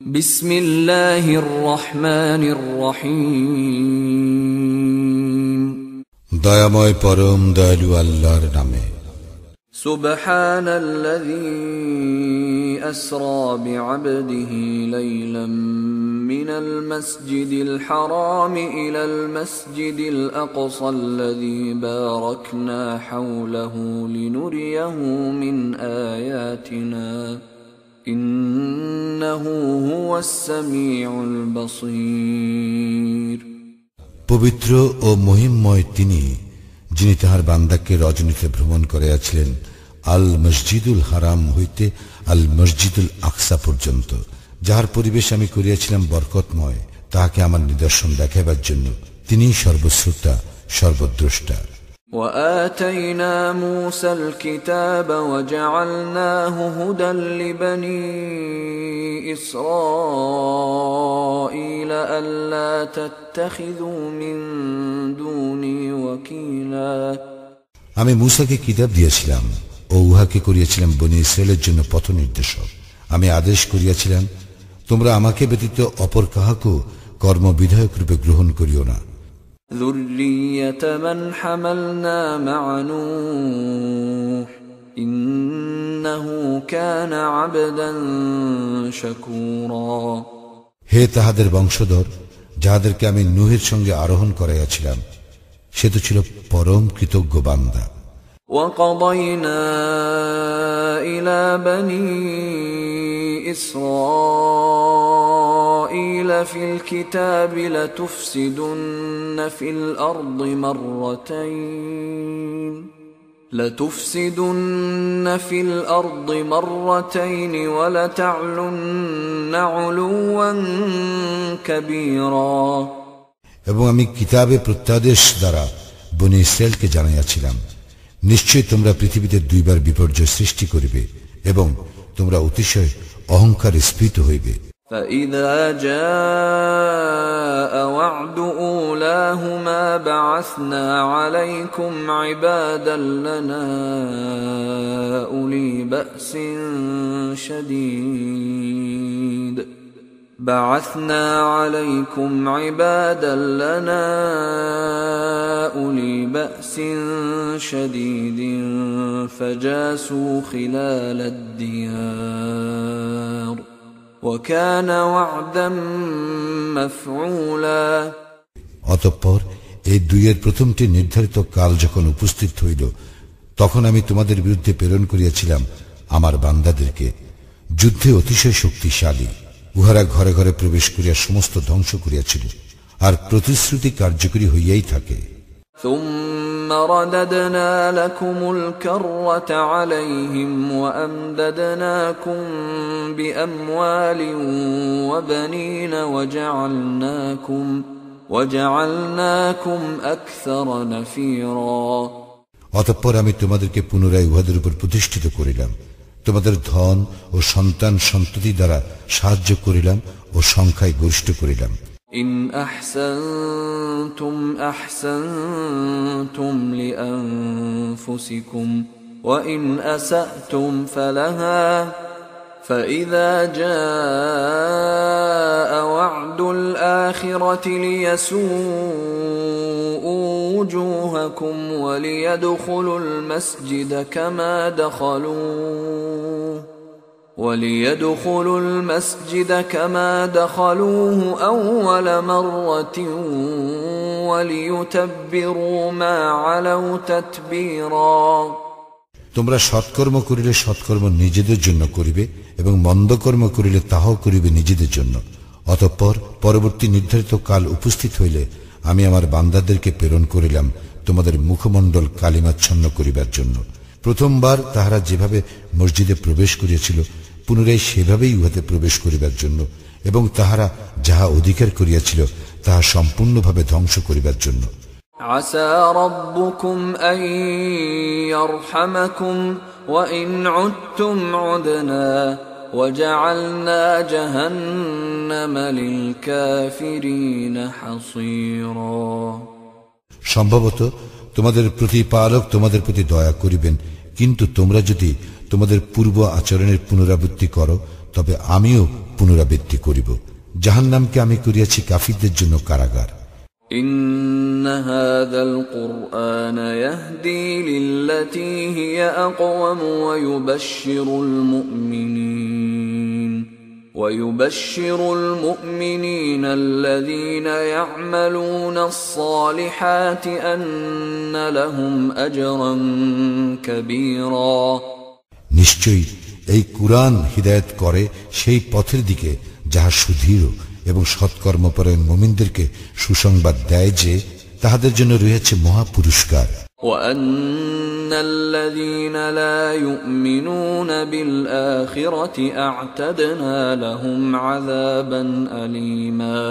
বিসমিল্লাহির রহমানির রহিম দয়াময় পরম দয়ালু আল্লাহর নামে। সুবহানাল্লাযী আসরা বি'আবদিহি লাইলাম মিনাল মাসজিদিল হারাম ইলাল মাসজিদিল আকসাল্লাযী বারাকনা হাওলাহু লিনুরিয়াহু মিন আয়াতিনা ইন্নাহু হুয়াস সামিউল বাসীর। পবিত্র ও মহিমময় তিনি, যিনি তাহার বান্দাকে রজনীতে ভ্রমণ করিয়াছিলেন আল মসজিদুল হারাম হইতে আল মসজিদুল আকসা পর্যন্ত, যাহার পরিবেশ আমি করিয়াছিলাম বরকতময়, তাহাকে আমার নিদর্শন দেখাইবার জন্য। তিনি সর্বশ্রোতা, সর্বদ্রষ্টা। وآتينا موسى الكتاب وجعلناه هدى لبني إسرائيل ألا تتخذوا من دوني وكيلا। আমি মূসাকে কিতাব দিয়েছিলাম ও উহাকে করিয়াছিলাম বনী ইসরায়েলের জন্য পথ নির্দেশক। আমি আদেশ করিয়াছিলাম, তোমরা আমাকে ব্যতীত অপর কাহাকেও কর্মবিধায়ক রূপে গ্রহণ করিও না। ذُرِّيَّةَ مَنْ حَمَلْنَا مَعَ نُوحٍ إِنَّهُ كَانَ عَبْدًا شَكُورًا। হে তাহাদের বংশধর, যাহাদেরকে আমি নূহের সঙ্গে আরোহণ করাইয়াছিলাম, সে তো ছিল পরম কৃতজ্ঞ বান্দা। وَقَضَيْنَا إِلَى بَنِي إِسْرَائِيلَ فِي الْكِتَابِ لَتُفْسِدُنَّ فِي الْأَرْضِ مَرَّتَيْنِ وَلَتَعْلُنَّ عُلُوًّا كَبِيرًا। এবং আমি কিতাবে প্রত্যাদেশ দ্বারা বনী ইসরায়েলকে জানাইয়াছিলাম, নিশ্চয় তোমরা পৃথিবীতে দুইবার বিপর্যয় সৃষ্টি করিবে এবং তোমরা অতিশয় অহংকার স্ফীত হইবে। فَإِذَا جَاءَ وَعْدُ أُولَاهُمَا بَعَثْنَا عَلَيْكُمْ عِبَادًا لَنَا أُولِي بَأْسٍ شديد فجاسوا خلال الديار وكان وعدا مفعولا। অতঃপর এই দুইয়ের প্রথমটি নির্ধারিত কাল যখন উপস্থিত হইল, তখন আমি তোমাদের বিরুদ্ধে প্রেরণ করিয়াছিলাম আমার বান্দাদেরকে, যুদ্ধে অতিশয় শক্তিশালী। উহারা ঘরে ঘরে প্রবেশ করিয়া সমস্ত ধ্বংস করিয়াছিল, আর প্রতিশ্রুতি কার্যকরী হইয়াই থাকে। ثم رددنا لكم الكرة عليهم وأمددناكم بأموال وبنين وجعلناكم أكثر نفيرا। অতঃপর আমি তোমাদেরকে পুনরায় উহাদের উপর প্রতিষ্ঠিত করিলাম, তোমাদের ধন ও সন্তান সন্ততি দ্বারা সাহায্য করিলাম ও সংখ্যায় গরিষ্ঠ করিলাম। إن أحسنتم أحسنتم لأنفسكم وإن أسأتم فلها فإذا جاء وعد الآخرة ليسوءوا وجوهكم وليدخلوا المسجد كما دخلوه أول مرة وليتبروا ما علوا تتبيرا। তোমরা সৎকর্ম করিলে সৎকর্ম নিজেদের জন্য করিবে এবং মন্দ কর্ম করিলে তাহাও করিবে নিজেদের জন্য। অতঃপর পরবর্তী নির্ধারিত কাল উপস্থিত হইলে আমি আমার বান্দাদেরকে প্রেরণ করিলাম তোমাদের মুখমণ্ডল কালিমাচ্ছন্ন করিবার জন্য। প্রথমবার তাহারা যেভাবে মসজিদে প্রবেশ করিয়াছিল, পুনরায় সেভাবেই উহাতে প্রবেশ করিবার জন্য, এবং তাহারা যাহা অধিকার করিয়াছিল তাহা সম্পূর্ণভাবে ধ্বংস করিবার জন্য। আসা রাব্বুকুম আন ইয়ারহামাকুম ওয়া ইন উদতুম উদনা ওয়া জাআলনা জাহান্নামা লিল কাফিরিনা হাসীরা। সম্ভবত তোমাদের প্রতিপালক তোমাদের প্রতি দয়া করিবেন, কিন্তু তোমরা যদি তোমাদের পূর্ব আচরণের পুনরাবৃত্তি করো, তবে আমিও পুনরাবৃত্তি করিব। জাহান্নামকে আমি করিয়াছি কাফিরদের জন্য কারাগার। إن هذا القرآن يهدي للتي هي أقوم ويبشر المؤمنين الذين يعملون الصالحات أن لهم أجرا كبيرا নিশ্চয়ই এই কুরআন হিদায়াত করে সেই পথের দিকে যাহা সুদৃঢ় এবং সৎকর্মপরায়ণ মুমিনদেরকে সুসংবাদ দেয় যে তাহাদের জন্য রয়েছে মহা পুরস্কার। وأن الذين لا يؤمنون بالآخرة أعتدنا لهم عذابا أليما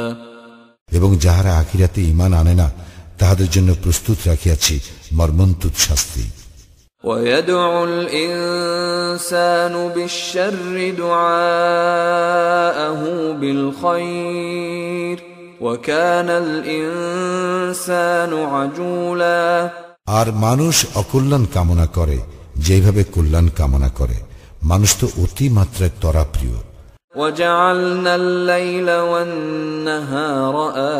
এবং যাহারা আখিরাতে ঈমান আনে না তাহাদের জন্য প্রস্তুত রাখিয়াছি মর্মন্তুদ শাস্তি। ويدعو الإنسان بالشر دعاءه بالخير وكان الإنسان عجولا আর মানুষ অকল্যাণ কামনা করে যেভাবে কল্যাণ কামনা করে, মানুষ তো অতি মাত্রায় তরাপ্রিয়। وجعلنا الليل والنهار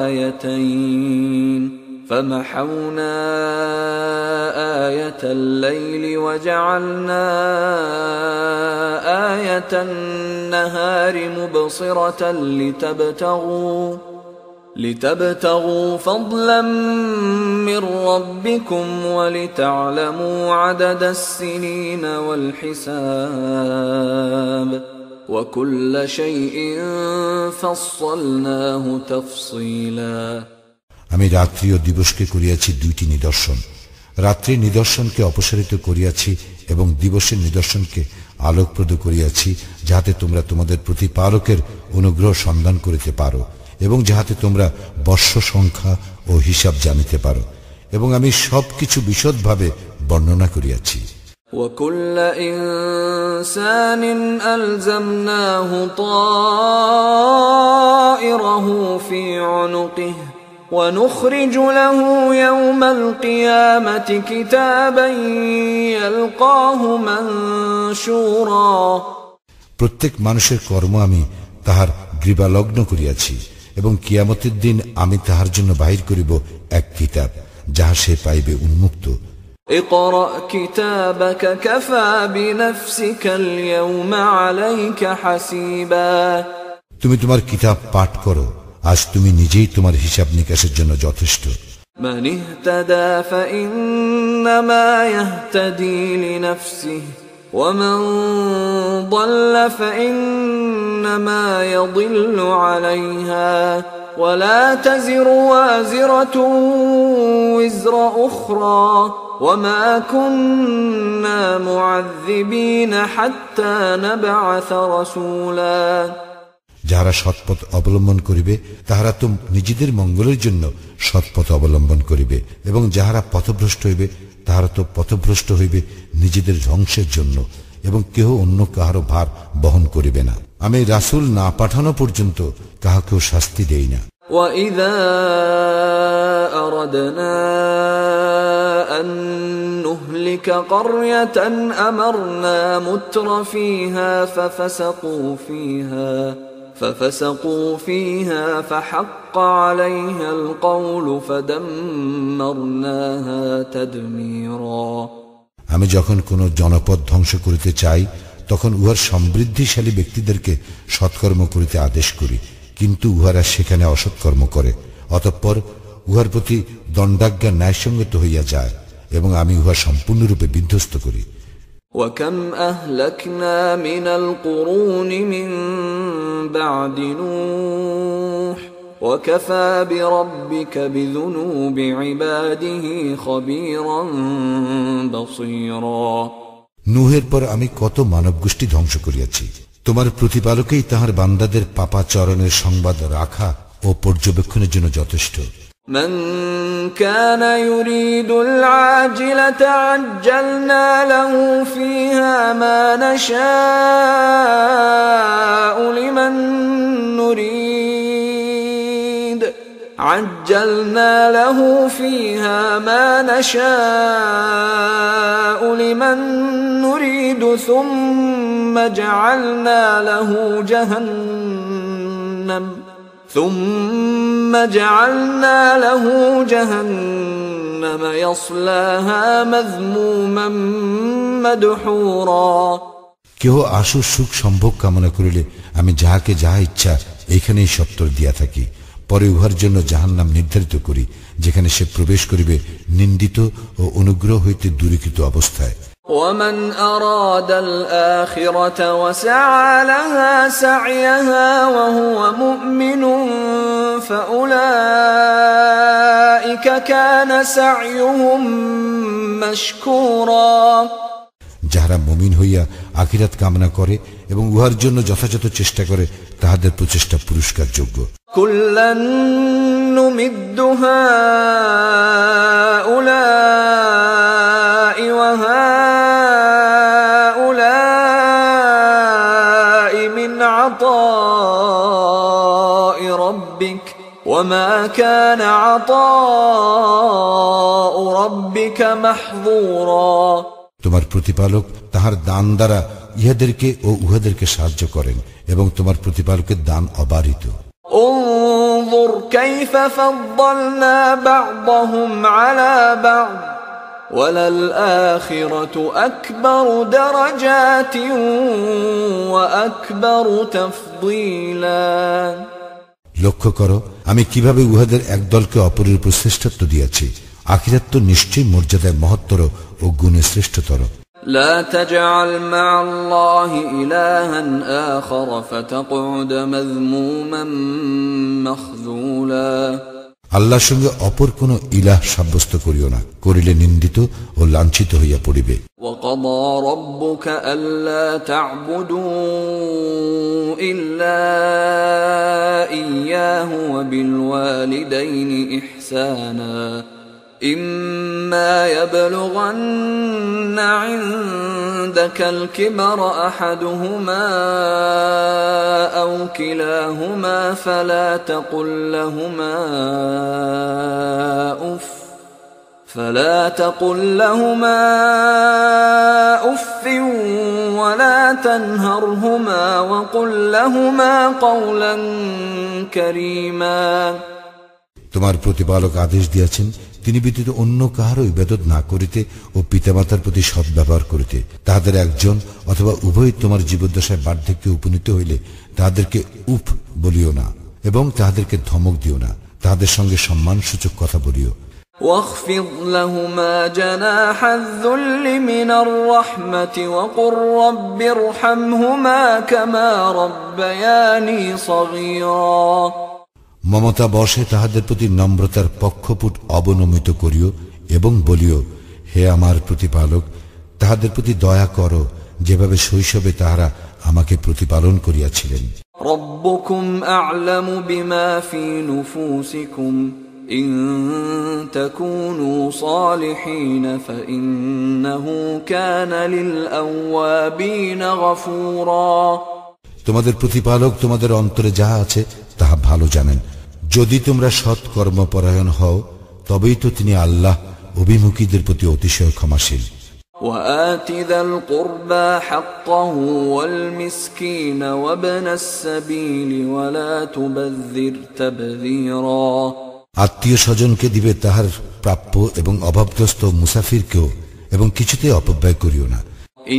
آيتين فمحونا آية الليل وجعلنا آية النهار مبصرة لتبتغوا فضلا من ربكم ولتعلموا عدد السنين والحساب وكل شيء فصلناه تفصيلا আমি রাত্রি ও দিবসকে করিয়াছি দুইটি নিদর্শন, রাত্রির নিদর্শনকে অপসারিত করিয়াছি এবং দিবসের নিদর্শনকে আলোকপ্রদ করিয়াছি, যাহাতে তোমরা তোমাদের প্রতিপালকের অনুগ্রহ সন্ধান করিতে পারো এবং যাহাতে তোমরা বর্ষ সংখ্যা ও হিসাব জানিতে পারো, এবং আমি সবকিছু বিশদভাবে বর্ণনা করিয়াছি। وكل إنسان ألزمناه طائره في عنقه ونخرج له يوم القيامة كتابا يلقاه منشورا প্রত্যেক মানুষের কর্ম আমি তাহার গ্রীবালগ্ন করিয়াছি এবং কিয়ামতের দিন আমি তাহার জন্য বাহির করিব এক কিতাব, যাহা সে পাইবে উন্মুক্ত। اقرأ كتابك كفى بنفسك اليوم عليك حسيبا তুমি তোমার কিতাব পাঠ করো, আজ তুমি নিজেই তোমার হিসাব নিকাশের জন্য যথেষ্ট। من اهتدى فإنما يهتدي لنفسه ومن ضل فإنما يضل عليها ولا تزر وازرة وزر أخرى وما كنا معذبين حتى نبعث رسولا যাহারা সৎপথ অবলম্বন করিবে তাহারা তো নিজেদের মঙ্গলের জন্য সৎপথ অবলম্বন করিবে, এবং যাহারা পথভ্রষ্ট হইবে তাহারা তো পথভ্রষ্ট হইবে নিজেদের ধ্বংসের জন্য, এবং কেহ অন্য কাহারও ভার বহন করিবে না। আমি রাসূল না পাঠানো পর্যন্ত কাহাকেও শাস্তি দেই না। وَإِذَا أَرَدْنَا أَن نُّهْلِكَ قَرْيَةً أَمَرْنَا مُتْرَ فِيهَا فَفَسَقُوا فِيهَا فَحَقَّ عَلَيْهَا الْقَوْلُ فَدَمَّرْنَاهَا تَدْمِيرًا আমি যখন কোন জনপদ ধ্বংস করিতে চাই তখন উহার সমৃদ্ধিশালী ব্যক্তিদেরকে সৎকর্ম করিতে আদেশ করি, কিন্তু উহারা সেখানে অসৎকর্ম করে, অতঃপর উহার প্রতি দণ্ডাজ্ঞা ন্যায়সঙ্গত হইয়া যায় এবং আমি উহা সম্পূর্ণরূপে বিধ্বস্ত করি। وَكَمْ أَهْلَكْنَا مِنَ الْقُرُونِ مِنْ بَعْدِ نُوحٍ وَكَفَى بِرَبِّكَ بِذُنُوبِ عِبَادِهِ خَبِيرًا بَصِيرًا নূহের পর আমি কত মানব গোষ্ঠী ধ্বংস করিয়াছি, তোমার প্রতিপালকেই তাহার বান্দাদের পাপাচরণের সংবাদ রাখা ও পর্যবেক্ষণের জন্য যথেষ্ট। من كان يريد العاجلة عجلنا له فيها ما نشاء لمن نريد عجلنا له فيها ما نشاء لمن نريد ثم جعلنا له جهنم يصلاها مذموما مدحورا কেহ আশু সুখ সম্ভোগ কামনা করিলে আমি যাহাকে যাহা ইচ্ছা এইখানেই সত্তর দিয়া থাকি, পরে উহার জন্য জাহান্নাম নির্ধারিত করি, যেখানে সে প্রবেশ করিবে নিন্দিত ও অনুগ্রহ হইতে দূরীকৃত অবস্থায়। ومن أراد الآخرة وسعى لها سعيها وهو مؤمن فأولئك كان سعيهم مشكورا যাহারা মুমিন হইয়া আখিরাত কামনা করে এবং উহার জন্য যথাযথ চেষ্টা করে তাহাদের প্রচেষ্টা পুরস্কার যোগ্য। কুল্লান নুমিদ্দু হাউলাই ওয়া হাউলাই মিন আতাই রাব্বিক ওয়া মা কানা আতাউ রাব্বিকা মাহযুরা। তোমার প্রতিপালক তাহার দান দ্বারা ইহাদেরকে ও উহাদেরকে সাহায্য করেন এবং তোমার প্রতিপালকের দান অবারিত। انظر كيف فضلنا بعضهم على بعض وللآخرة أكبر درجات وأكبر تفضيلا। লক্ষ্য করো আমি কিভাবে উহাদের একদলকে অপরের উপর শ্রেষ্ঠত্ব দিয়েছি। আখিরাত তো নিশ্চয়ই মর্যাদায় মহত্তর ও গুণে শ্রেষ্ঠতর। لا تجعل مع الله إلها آخر فتقعد مذموما مخذولا। আল্লাহর সঙ্গে অপর কোন ইলাহ সাব্যস্ত করিও না, করিলে নিন্দিত ও লাঞ্ছিত হইয়া পড়িবে। وقضى ربك ألا تعبدوا إلا إياه وبالوالدين إحسانا إما يبلغن عندك الكبر أحدهما أو كلاهما فلا تقل لهما أف ولا تنهرهما وقل لهما قولا كريما। তোমার প্রতিপালক আদেশ দিয়েছেন তিনি ব্যতীত অন্য কাহারও ইবাদত না করিতে ও পিতামাতার প্রতি সদ্ব্যবহার করিতে। তাহাদের একজন অথবা উভয় তোমার জীবদ্দশায় বার্ধক্যে উপনীত হইলে তাহাদেরকে উফ বলিও না এবং তাহাদেরকে ধমক দিও না, তাহাদের সঙ্গে সম্মানসূচক কথা বলিও। واخفض لهما جناح الذل من الرحمة وقل رب ارحمهما كما ربياني صغيرا। মমতা বশে তাহাদের প্রতি নম্রতার পক্ষপুট অবনমিত করিও এবং বলিও, হে আমার প্রতিপালক, তাহাদের প্রতি দয়া করো যেভাবে শৈশবে তাহারা আমাকে প্রতিপালন করিয়াছিলেন। রব্বুকুম আ'লামু বিমা ফি নুফুসিকুম ইন তাকুনু সালিহিন ফাইন্নাহু কানা লিল আওয়াবিন গফুরা। তোমাদের প্রতিপালক তোমাদের অন্তরে যাহা আছে তাহা ভালো জানেন। যদি তোমরা সৎ কর্মপরায়ণ হও তবেই তো তিনি আল্লাহ অভিমুখীদের প্রতি অতিশয় ক্ষমাশীল। وآت ذا القربى حقه والمسكين وابن السبيل ولا تبذر تبذيرا। আত্মীয় স্বজনকে দিবে তাহার প্রাপ্য এবং অভাবগ্রস্ত মুসাফিরকেও, এবং কিছুতে অপব্যয় করিও না।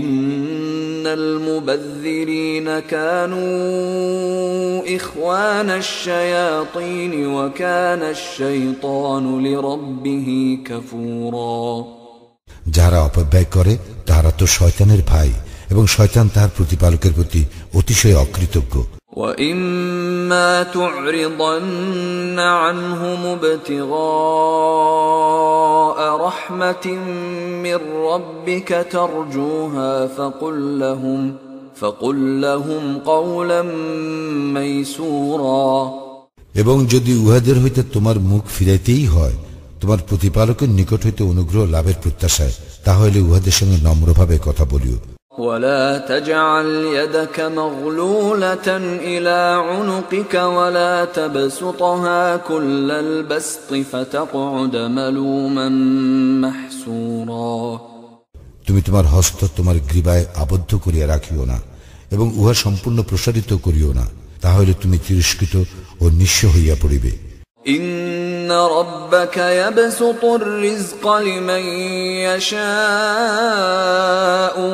ইন্নাল মুবাযযিরিনা কানু ইখওয়ানাশ শায়াতিন ওয়া কানাশ শাইতানু লিরাব্বিহি কাফুরা। যারা অপব্যয় করে তাহারা তো শয়তানের ভাই এবং শয়তান তাহার প্রতিপালকের প্রতি অতিশয় অকৃতজ্ঞ। وَإِمَّا تُعْرِضَنَّ عَنْهُمُ ابْتِغَاءَ رَحْمَةٍ مِّن رَّبِّكَ تَرْجُوهَا فَقُل لَّهُمْ قَوْلًا مَّيْسُورًا। এবং যদি উহাদের হইতে তোমার মুখ ফিরাইতেই হয় তোমার প্রতিপালকের নিকট হইতে অনুগ্রহ লাভের প্রত্যাশায়, তাহলে উহাদের সঙ্গে নম্রভাবে কথা বলিও। ولا تجعل يدك مغلولة إلى عنقك ولا تبسطها كل البسط فتقعد ملوما محسورا তুমি তোমার হস্ত তোমার গ্রীবায় আবদ্ধ করিয়া রাখিও না এবং উহা সম্পূর্ণ প্রসারিত করিও না, তাহলে তুমি তিরস্কৃত ও নিঃস্ব হইয়া পড়িবে। إن ربك يبسط الرزق لمن يشاء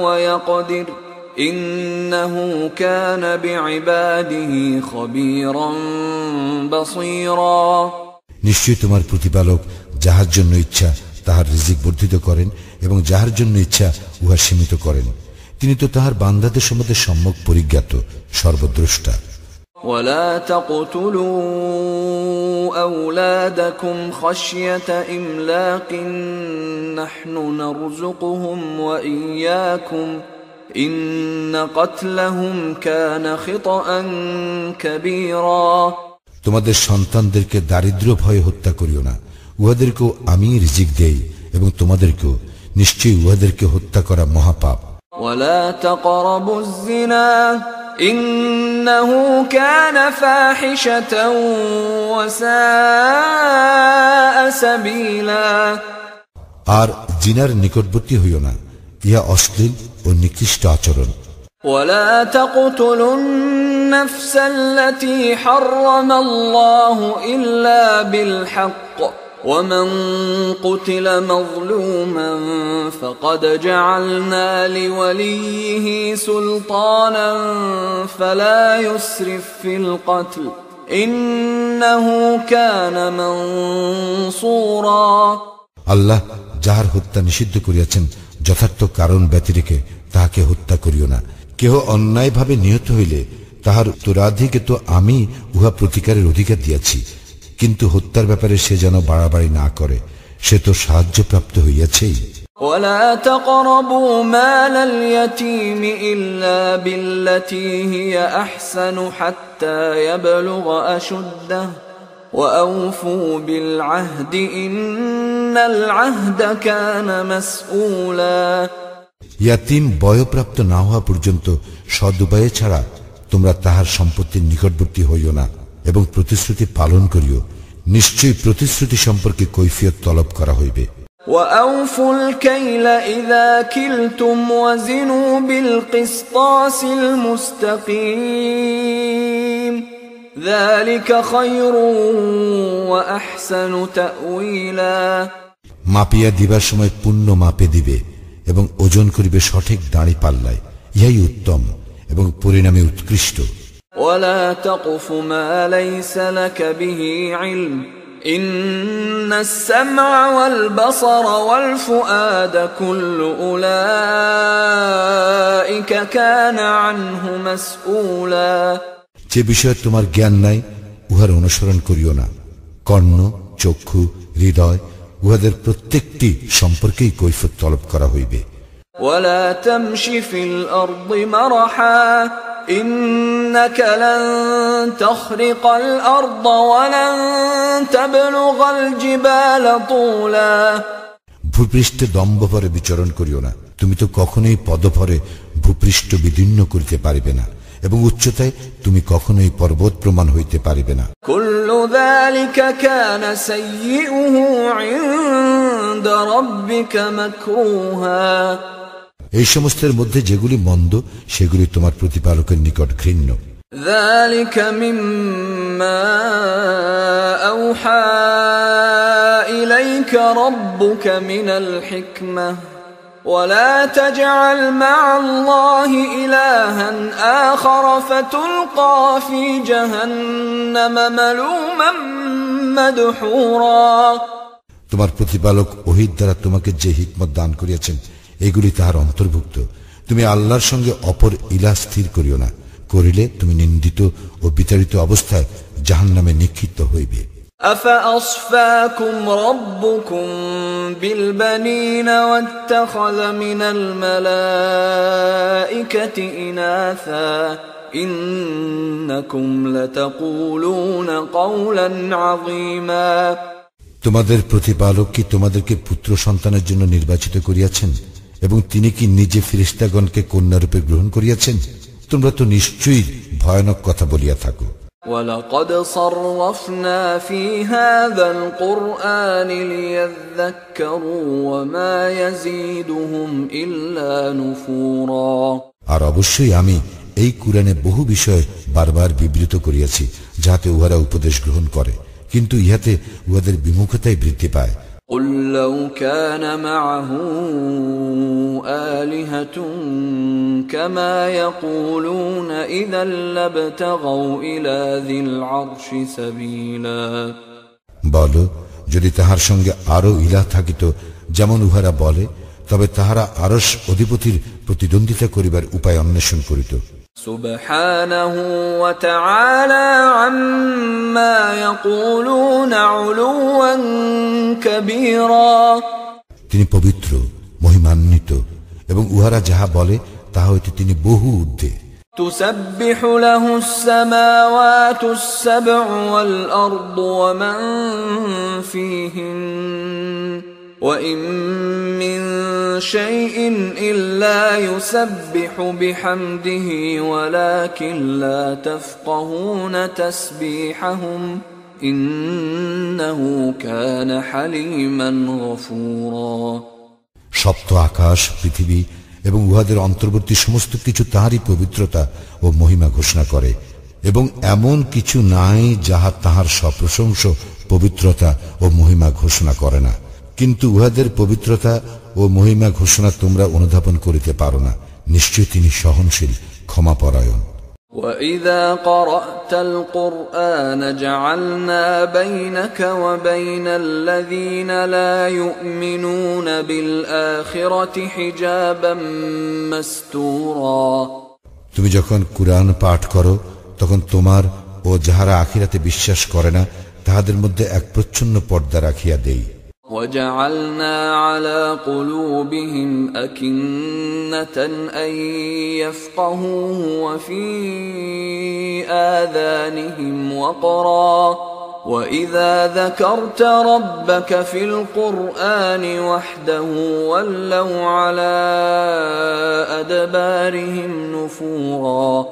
ويقدر إنه كان بعباده خبيرا بصيرا নিশ্চয়ই তোমার প্রতিপালক যাহার জন্য ইচ্ছা তাহার রিজিক বর্ধিত করেন এবং যাহার জন্য ইচ্ছা উহা সীমিত করেন। তিনি তো তাহার বান্দাদের সম্বন্ধে সম্যক পরিজ্ঞাত, সর্বদ্রষ্টা। ولا تقتلوا أولادكم خشية إملاق نحن نرزقهم وإياكم إن قتلهم كان خطأ كبيرا তোমাদের সন্তানদেরকে দারিদ্র্য ভয়ে হত্যা করিও না, উহাদেরকেও আমি রিজিক দেই এবং তোমাদেরকেও, নিশ্চয়ই উহাদেরকে হত্যা করা মহাপাপ। ولا تقربوا الزنا إنه كان فاحشة وساء سبيلا আর জিনার নিকটবর্তী হইও না, ইহা অশ্লীল ও নিকৃষ্ট আচরণ। ولا تقتلوا النفس التي حرم الله إلا بالحق ومن قتل مظلوما فقد جعلنا لوليه سلطانا فلا يسرف في القتل إنه كان منصورا আল্লাহ যাহার হত্যা নিষিদ্ধ করিয়াছেন যথার্থ কারণ ব্যতিরেকে তাহাকে হত্যা করিও না। কেহ অন্যায়ভাবে নিহত হইলে তাহার উত্তরাধিকে তো আমি উহা প্রতিকারের অধিকার দিয়াছি, কিন্তু হত্যার ব্যাপারে সে যেন বাড়াবাড়ি না করে, সে তো সাহায্যপ্রাপ্ত হইয়াছেই। ولا تقربوا مال اليتيم إلا بالتي هي أحسن حتى يبلغ أشده وأوفوا بالعهد إن العهد كان مسؤولا ইয়াতিম বয়প্রাপ্ত না হওয়া পর্যন্ত সদুপায়ে ছাড়া তোমরা তাহার সম্পত্তির নিকটবর্তী হইও না এবং প্রতিশ্রুতি পালন করিও, নিশ্চয়ই প্রতিশ্রুতি সম্পর্কে কৈফিয়ত তলব করা হইবে। وأوفوا الكيل إذا كلتم وزنوا بالقسطاس المستقيم ذلك خير وأحسن تأويلا মাপিয়া দিবার সময় পূর্ণ মাপে দিবে এবং ওজন করিবে সঠিক দাঁড়ি পাল্লায়, ইহাই উত্তম এবং পরিণামে উৎকৃষ্ট। ولا تقف ما ليس لك به علم إن السمع والبصر والفؤاد كل أولئك كان عنه مسؤولا যে বিষয়ে তোমার জ্ঞান নাই উহার অনুসরণ করিও না। কর্ণ, চক্ষু, হৃদয় উহাদের প্রত্যেকটি সম্পর্কেই কৈফিয়ত তলব করা হইবে। ولا تمش في الأرض مرحا إنك لن تخرق الأرض ولن تبلغ الجبال طولا ভূপৃষ্ঠে দম্ভভরে বিচরণ করিও না, তুমি তো কখনোই পদভরে ভূপৃষ্ঠ বিদীর্ণ করিতে পারিবে না এবং উচ্চতায় তুমি কখনোই পর্বত প্রমাণ হইতে পারিবে না। كل ذلك كان سيئه عند ربك مكروها এই সমস্তের মধ্যে যেগুলি মন্দ সেগুলি তোমার প্রতিপালকের নিকট ঘৃণ্য। ذلك مما أوحى إليك ربك من الحكمة ولا تجعل مع الله إلها آخر فتلقى في جهنم ملوما مدحورا তোমার প্রতিপালক ওহীর দ্বারা তোমাকে যে হিকমত দান করিয়াছেন এগুলি তাহার অন্তর্ভুক্ত। তুমি আল্লাহর সঙ্গে অপর ইলাহ স্থির করিও না, করিলে তুমি নিন্দিত ও বিতাড়িত অবস্থায় জাহান্নামে নিক্ষিপ্ত হইবে। أفأصفاكم ربكم بالبنين واتخذ من الملائكة إناثا إنكم لتقولون قولا عظيما তোমাদের প্রতিপালক কি তোমাদেরকে পুত্র সন্তানের জন্য নির্বাচিত করিয়াছেন? এবং তিনি কি নিজে ফেরেশতাগণকে কন্যারূপে গ্রহণ করিয়াছেন? তোমরা তো নিশ্চয়ই ভয়ানক কথা বলিয়া থাকো। وَلَقَدْ صَرَّفْنَا فِي هَذَا الْقُرْآنِ لِيَذَّكَّرُوا وَمَا يَزِيدُهُمْ إِلَّا نُفُورًا। আর অবশ্যই আমি এই কুরআনে বহু বিষয় বারবার বিবৃত করিয়াছি, যাতে উহারা উপদেশ গ্রহণ করে, কিন্তু ইহাতে উহাদের বিমুখতাই বৃদ্ধি পায়। قُلْ لَوْ كَانَ مَعَهُ آلِهَةٌ كَمَا يَقُولُونَ إِذًا لَابْتَغَوْا إِلَى ذِي الْعَرْشِ سَبِيلًا। বলো, যদি তাহার সঙ্গে আরো ইলাহ থাকিত যেমন উহারা বলে, তবে তাহারা আরশ অধিপতির প্রতিদ্বন্দ্বিতা করিবার উপায় অন্বেষণ করিত। সুবহানাহু ওয়া তাআলা আম্মা ইয়াকুলুনা উলুওয়ান কাবীরা। তিনি পবিত্র, মহিমান্বিত, এবং উহারা যাহা বলে তাহা হইতে তিনি বহু ঊর্ধ্বে। তুসাব্বিহু লাহুস সামাওয়াতুস সাব'উ ওয়াল আরদু ওয়া মান ফীহিন وَإِن مِّن شَيْءٍ إِلَّا يُسَبِّحُ بِحَمْدِهِ وَلَكِن لَّا تَفْقَهُونَ تَسْبِيحَهُمْ إِنَّهُ كَانَ حَلِيمًا غَفُورًا। সপ্ত আকাশ, পৃথিবী এবং উহাদের অন্তর্বর্তী সমস্ত কিছু তাহারই পবিত্রতা ও মহিমা ঘোষণা করে, এবং এমন কিছু নাই যাহা তাহার সপ্রশংস পবিত্রতা ও মহিমা ঘোষণা করে না। কিন্তু উহাদের পবিত্রতা ও মহিমা ঘোষণা তোমরা অনুধাবন করিতে পারো না। নিশ্চয় তিনি সহনশীল, ক্ষমাপরায়ণ। وَإِذَا قَرَأْتَ الْقُرْآنَ جَعَلْنَا بَيْنَكَ وَبَيْنَ الَّذِينَ لَا يُؤْمِنُونَ بِالْآخِرَةِ حِجَابًا مَسْتُورًا। তুমি যখন কুরআন পাঠ করো, তখন তোমার ও যাহারা আখিরাতে বিশ্বাস করে না তাহাদের মধ্যে এক প্রচ্ছন্ন পর্দা রাখিয়া দেই। وَجَعَلْنَا عَلَى قُلُوبِهِمْ أَكِنَّةً أَن يَفْقَهُوهُ وَفِي آذَانِهِمْ وَقْرًا وَإِذَا ذَكَرْتَ رَبَّكَ فِي الْقُرْآنِ وَحْدَهُ وَلَّوْا عَلَى أَدْبَارِهِمْ نُفُورًا।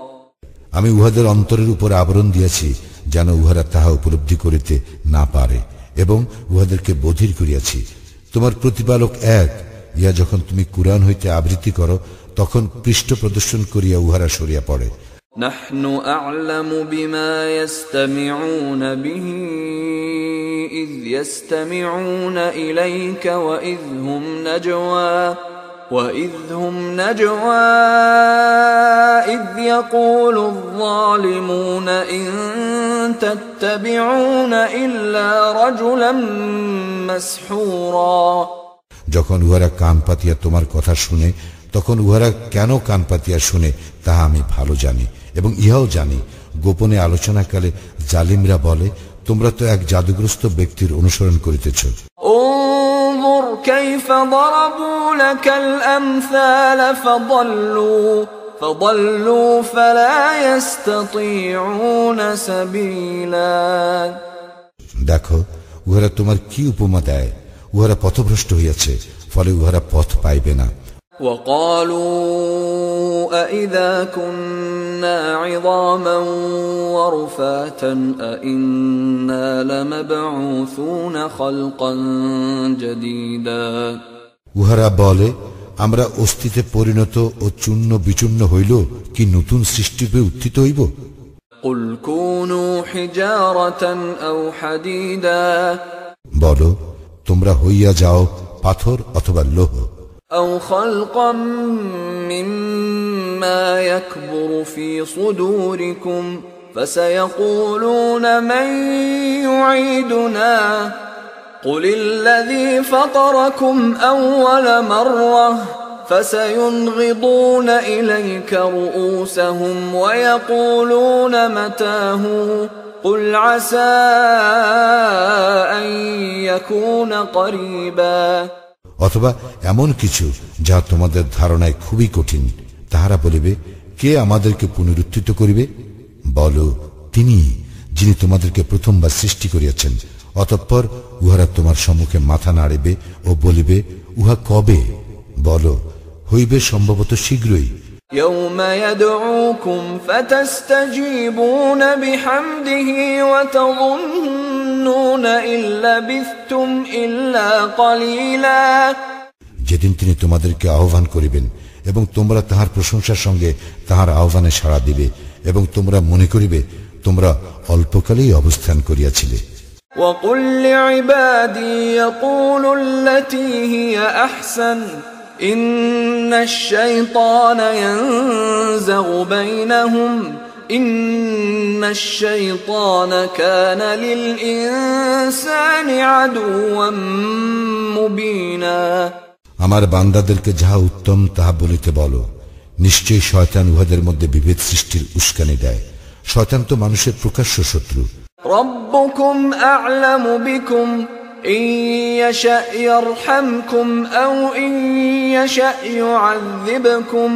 আমি উহাদের অন্তরের উপর আবরণ দিয়াছি, যেন উহারা তাহা উপলব্ধি করিতে না পারে, এবং উহাদেরকে বধির করিয়াছি। তোমার প্রতিপালক এক। ইয়া যখন তুমি কুরআন হইতে আবৃত্তি করো, তখন পৃষ্ঠ প্রদর্শন করিয়া উহারা সরিয়া পড়ে। নাহনু আ'লামু বিমা ইয়াসতামিউনা বিহি ইয ইয়াসতামিউনা ইলাইকা ওয়া ইয হুম নাজওয়া إذ يقول الظالمون إن تتبعون إلا رجلا مسحورا। যখন উহারা কান পাতিয়া তোমার কথা শুনে, তখন উহারা কেন কান পাতিয়া শুনে তাহা আমি ভালো জানি, এবং ইহাও জানি গোপনে আলোচনাকালে জালিমরা বলে, তোমরা তো এক জাদুগ্রস্ত ব্যক্তির অনুসরণ করিতেছ। انظر كيف ضربوا لك الأمثال فضلوا فلا يستطيعون سبيلا। দেখো উহারা তোমার কি উপমা দেয়, উহারা পথভ্রষ্ট হইয়াছে, ফলে উহারা পথ পাইবে না। وقالوا أإذا كنا عظاما ورفاتا أإنا لمبعوثون خلقا جديدا। উহারা বলে, আমরা অস্থিতে পরিণত ও চূর্ণ বিচূর্ণ হইল কি নতুন সৃষ্টিরূপে উত্থিত হইব? قل كونوا حجارة أو حديدا। বলো, তোমরা হইয়া যাও পাথর অথবা লোহ। أو خلقا مما يكبر في صدوركم فسيقولون من يعيدنا قل الذي فطركم أول مرة فسينغضون إليك رؤوسهم ويقولون متاه قل عسى أن يكون قريبا। অথবা এমন কিছু যা তোমাদের ধারণায় খুবই কঠিন, তাহারা বলিবে, কে আমাদেরকে পুনরুত্থিত করিবে? বলো, তিনি যিনি তোমাদেরকে প্রথমবার সৃষ্টি করিয়াছেন। অতঃপর উহারা তোমার সম্মুখে মাথা নাড়িবে ও বলিবে, উহা কবে? বলো, হইবে সম্ভবত শীঘ্রই। يوم يدعوكم فتستجيبون بحمده وتظنون إن لبثتم إلا قليلا। যেদিন তিনি তোমাদেরকে আহ্বান করিবেন এবং তোমরা তাহার প্রশংসার সঙ্গে তাহার আহ্বানে সাড়া দিবে এবং তোমরা মনে করিবে তোমরা অল্পকালেই অবস্থান করিয়াছিলে। وقل لعبادي يقولوا التي هي أحسن إن الشيطان ينزغ بينهم إن الشيطان كان للإنسان عدوا مبينا। আমার বান্দাদেরকে যাহা উত্তম তাহা বলিতে বলো, নিশ্চয়ই শয়তান উহাদের মধ্যে বিভেদ সৃষ্টির উস্কানি দেয়। শয়তান তো মানুষের প্রকাশ্য শত্রু। ربكم أعلم بكم إن يشأ يرحمكم أو إن يشأ يعذبكم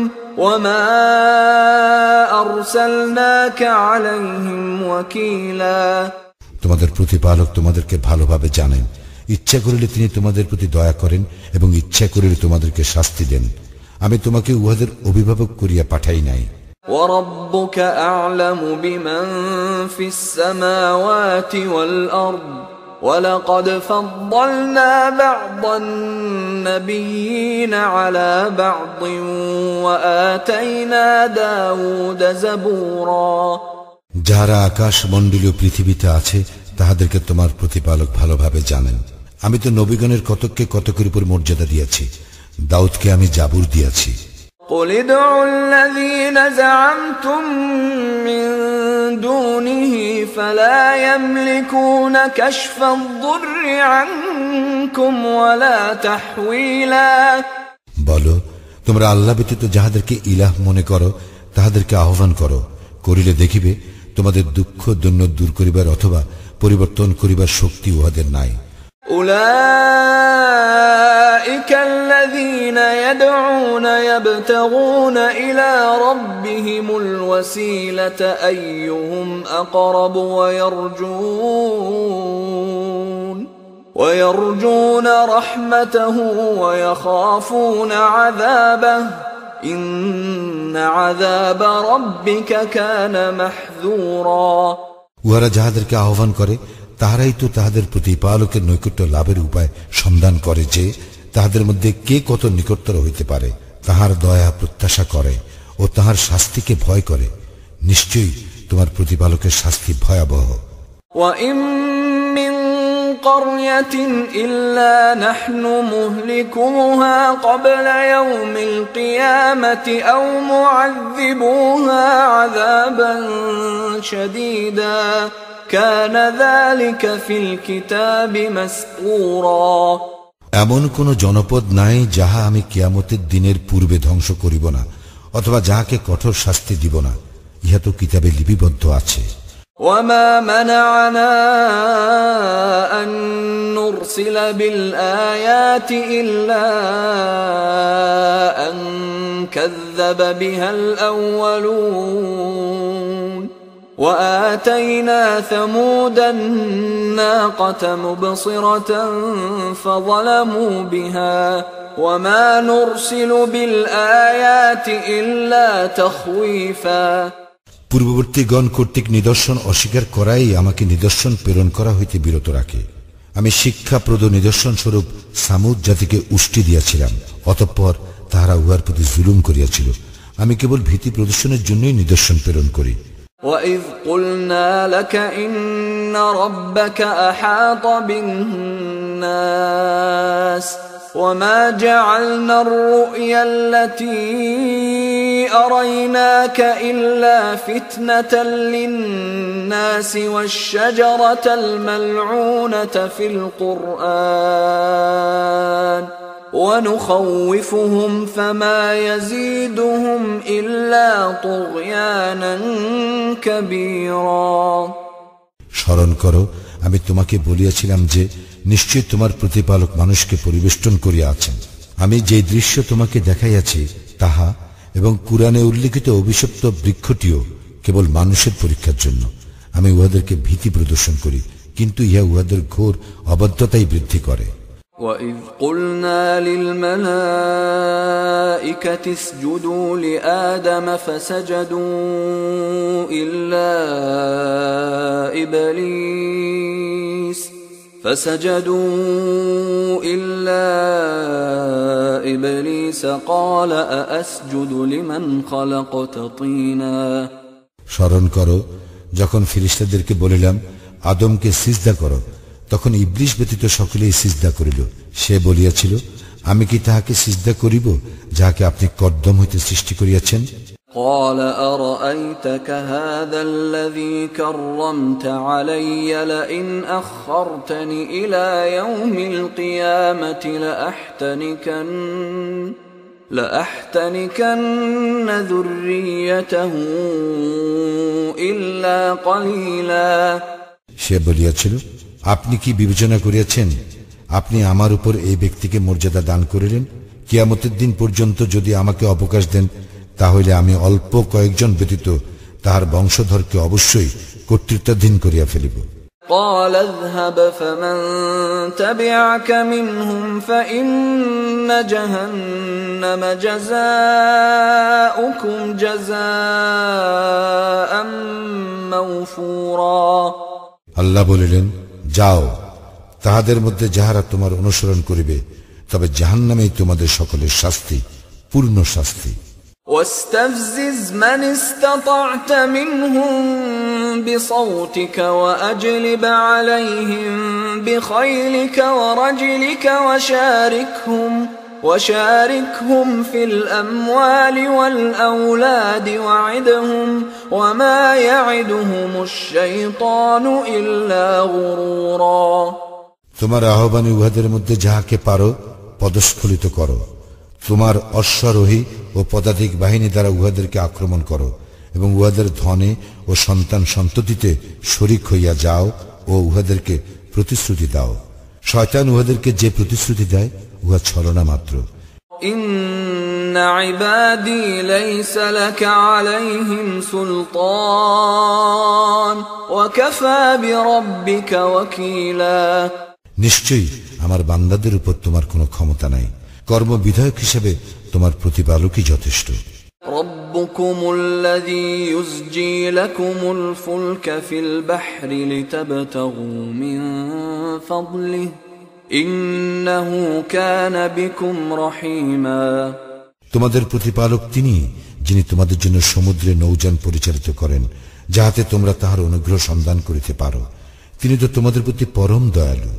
وما أرسلناك عليهم وكيلا। তোমাদের প্রতিপালক তোমাদেরকে ভালোভাবে জানেন। ইচ্ছা করিলে তিনি তোমাদের প্রতি দয়া করেন এবং ইচ্ছা করিলে তোমাদেরকে শাস্তি দেন। আমি তোমাকে উহাদের অভিভাবক করিয়া পাঠাই নাই। وَرَبُّكَ أَعْلَمُ بِمَنْ فِي السَّمَاوَاتِ وَالْأَرْضِ وَلَقَدْ فَضَّلْنَا بَعْضَ النَّبِيِّينَ عَلَى بَعْضٍ وَآتَيْنَا دَاوُودَ زَبُورًا। যারা আকাশ মণ্ডলীয় পৃথিবীতে আছে তাহাদেরকে তোমার প্রতিপালক ভালোভাবে জানেন। আমি তো নবীগণের কতককে কতকের উপর মর্যাদা দিয়াছি, দাউদকে আমি জাবুর দিয়াছি। قُلِ ادْعُوا الَّذِينَ زَعَمْتُم مِّن دُونِهِ فَلَا يَمْلِكُونَ كَشْفَ الضُّرِّ عَنكُمْ وَلَا تَحْوِيلًا। বলো, তোমরা আল্লাহ ব্যতীত যাহাদেরকে ইলাহ মনে করো তাহাদেরকে আহ্বান করো, করিলে দেখিবে তোমাদের দুঃখ দৈন্য দূর করিবার অথবা পরিবর্তন করিবার শক্তি উহাদের নাই। أولئك الذين يدعون يبتغون إلى ربهم الوسيلة أيهم أقرب ويرجون رحمته ويخافون عذابه إن عذاب ربك كان محذورا। উহারা যাহাদেরকে আহ্বান করে তাহারাই তো তাহাদের প্রতিপালকের নৈকট্য লাভের উপায় সন্ধান করে যে তাহাদের মধ্যে কে কত নিকটতর হইতে পারে, তাহার দয়া প্রত্যাশা করে ও তাহার শাস্তিকে ভয় করে। নিশ্চয়ই তোমার প্রতিপালকের শাস্তি ভয়াবহ। وَإِن مِّن قَرْيَةٍ إِلَّا نَحْنُ مُهْلِكُوهَا قَبْلَ يَوْمِ الْقِيَامَةِ أَوْ مُعَذِّبُوهَا عَذَابًا شَدِيدًا كَانَ ذَلِكَ فِي الْكِتَابِ مَسْطُورًا। এমন কোন জনপদ নাই যাহা আমি কিয়ামতের দিনের পূর্বে ধ্বংস করিব না অথবা যাহাকে কঠোর শাস্তি দিব না, ইহা তো কিতাবে লিপিবদ্ধ আছে। وَمَا مَنَعَنَا أَن نُّرْسِلَ بِالْآيَاتِ إِلَّا أَن كَذَّبَ بِهَا الْأَوَّلُونَ وَآتَيْنَا ثَمُودَ النَّاقَةَ مُبْصِرَةً فَظَلَمُوا بِهَا وَمَا نُرْسِلُ بِالْآيَاتِ إِلَّا تَخْوِيفًا। পূর্ববর্তীগণ কর্তৃক নিদর্শন অস্বীকার করাই আমাকে নিদর্শন প্রেরণ করা হইতে বিরত রাখে। আমি শিক্ষাপ্রদ নিদর্শন স্বরূপ সামুদ জাতিকে উষ্টি দিয়াছিলাম, অতঃপর তাহারা উহার প্রতি জুলুম করিয়াছিল। আমি কেবল ভীতি প্রদর্শনের জন্যই নিদর্শন প্রেরণ করি। وَإِذْ قُلْنَا لَكَ إِنَّ رَبَّكَ أَحَاطَ بِالنَّاسِ وَمَا جَعَلْنَا الرُّؤْيَا الَّتِي أَرَيْنَاكَ إِلَّا فِتْنَةً لِلنَّاسِ وَالشَّجَرَةَ الْمَلْعُونَةَ فِي الْقُرْآنِ وَنُخَوِّفُهُمْ فَمَا يَزِيدُهُمْ إِلَّا طُغْيَانًا كَبِيرًا। স্মরণ করো, আমি তোমাকে বলিয়াছিলাম যে নিশ্চয় তোমার প্রতিপালক মানুষকে পরিবেষ্টন করিয়া আছেন। আমি যে দৃশ্য তোমাকে দেখাইয়াছি তাহা এবং কুরআনে উল্লিখিত অভিশপ্ত বৃক্ষটিও কেবল মানুষের পরীক্ষার জন্য। আমি উহাদেরকে ভীতি প্রদর্শন করি, কিন্তু ইহা উহাদের ঘোর অবাধ্যতাই বৃদ্ধি করে। وَإِذْ قُلْنَا لِلْمَلَائِكَةِ اسْجُدُوا لِآدَمَ فَسَجَدُوا إِلَّا إِبْلِيسَ قَالَ أَأَسْجُدُ لِمَنْ خَلَقْتَ طِينًا স্মরণ করো যখন ফেরেশতাদেরকে বলিলাম আদমকে সিজদা করো, তখন ইবলিস ব্যতীত সকলেই সিজদা করিল। সে বলিয়াছিল, আমি কি তাহাকে সিজদা করিব যাহাকে আপনি কর্দম হইতে সৃষ্টি করিয়াছেন? قال أرأيتك هذا الذي كرمت علي لئن أخرتني إلى يوم القيامة لأحتنكن ذريته إلا قليلا সে বলিয়াছিল, আপনি কি বিবেচনা করিয়াছেন আপনি আমার উপর এই ব্যক্তিকে মর্যাদা দান করিলেন? কিয়ামতের দিন পর্যন্ত যদি আমাকে অবকাশ দেন, তাহলে আমি অল্প কয়েকজন ব্যতীত তাহার বংশধরকে অবশ্যই কর্তৃত্বাধীন করিয়া ফেলিব। قال اذهب فمن تبعك منهم فإن جهنم جزاؤكم جزاء موفورا আল্লাহ বলিলেন, যাও, তাহাদের মধ্যে যাহারা তোমার অনুসরণ করিবে, তবে জাহান্নামেই তোমাদের সকলের শাস্তি, পূর্ণ শাস্তি। واستفزز من استطعت منهم بصوتك وأجلب عليهم بخيلك ورجلك وشاركهم في الأموال والأولاد وعدهم وما يعدهم الشيطان إلا غرورا তোমার আহ্বানে উহাদের মধ্যে যাহাকে পারো পদস্খলিত করো, তোমার অশ্বারোহী ও পদাতিক বাহিনী দ্বারা উহাদেরকে আক্রমণ করো এবং উহাদের ধনে ও সন্তান সন্ততিতে শরীক হইয়া যাও ও উহাদেরকে প্রতিশ্রুতি দাও। শয়তান উহাদেরকে যে প্রতিশ্রুতি দেয় উহা ছলনা মাত্র। ইন্না ইবাদি লাইসা লাকা আলাইহিম সুলতান ওয়া কাফা বিরাব্বিকা ওয়াকিলা, নিশ্চয়ই আমার বান্দাদের উপর তোমার কোনো ক্ষমতা নাই, কর্মবিধায়ক হিসেবে তোমার প্রতিপালকই যথেষ্ট। রব্বুকুমুল্লাযী ইউসজি লাকুমুল ফুলকা ফিল বাহরি লিতাবতাগু মিন ফাদলিহি ইন্নাহু কানা বিকুম রহিমা, তোমাদের প্রতিপালক তিনি, যিনি তোমাদের জন্য সমুদ্রে নৌযান পরিচালিত করেন যাহাতে তোমরা তাহার অনুগ্রহ সন্ধান করিতে পারো। তিনি তো তোমাদের প্রতি পরম দয়ালু।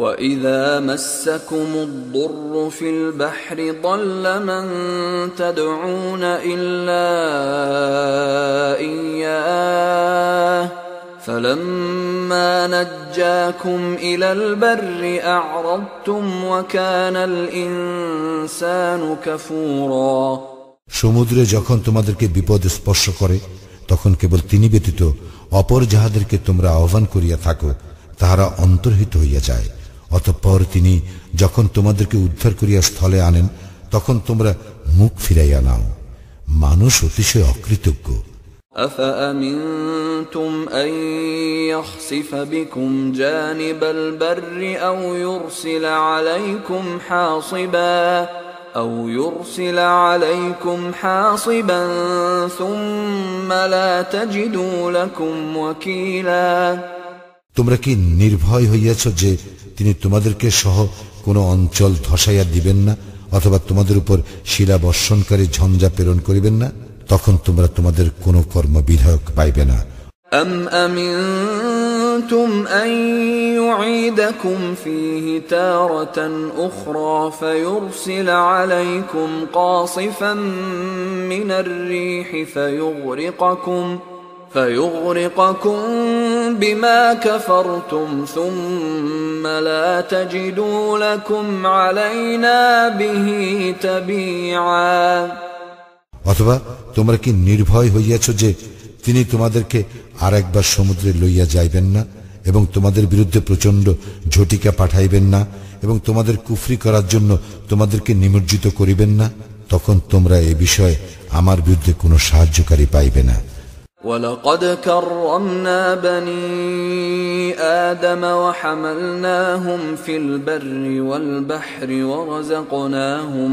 وَإِذَا مَسَّكُمُ الضُّرُّ فِي الْبَحْرِ ضَلَّ مَن تَدْعُونَ إِلَّا إِيَّاهُ فَلَمَّا نَجَّاكُمْ إِلَى الْبَرِّ أَعْرَضْتُمْ وَكَانَ الْإِنسَانُ كَفُورًا সমুদ্রে যখন তোমাদেরকে বিপদ স্পর্শ করে, তখন কেবল তিনি ব্যতীত অপর যাহাদেরকে তোমরা আহ্বান করিয়া থাকো তাহারা অন্তর্হিত হইয়া যায়। অতঃপর তিনি যখন তোমাদেরকে উদ্ধার করিয়া স্থলে আনেন, তখন তোমরা মুখ ফিরাইয়া নাও। মানুষ অতিশয় অকৃতজ্ঞ। أفأمنتم أن يخسف بكم جانب البر أو يرسل عليكم حاصبا ثم لا تجدوا لكم وكيلا, তোমরা কি নির্ভয় হইয়াছ যে তিনি তোমাদেরকে সহ কোন অঞ্চল ধসাইয়া দিবেন না, অথবা তোমাদের উপর শিলা বর্ষণকারী ঝঞ্ঝা প্রেরণ করিবেন না? তখন তোমরা তোমাদের কোন কর্মবিধায়ক পাইবে না। أم أمنتم أن يعيدكم فيه تارة أخرى فيرسل عليكم قاصفا من الريح فيغرقكم بما كفرتم ثم لا تجدوا لكم علينا به تبيعا, অথবা তোমরা কি নির্ভয় হইয়াছ যে তিনি তোমাদেরকে আর একবার সমুদ্রে লইয়া যাইবেন না এবং তোমাদের বিরুদ্ধে প্রচন্ড ঝটিকা পাঠাইবেন না এবং তোমাদের কুফরি করার জন্য তোমাদেরকে নিমজ্জিত করিবেন না? তখন তোমরা এই বিষয়ে আমার বিরুদ্ধে কোনো সাহায্যকারী পাইবে না। وَلَقَدْ كَرَّمْنَا بَنِي آدم وحملناهم في البر والبحر ورزقناهم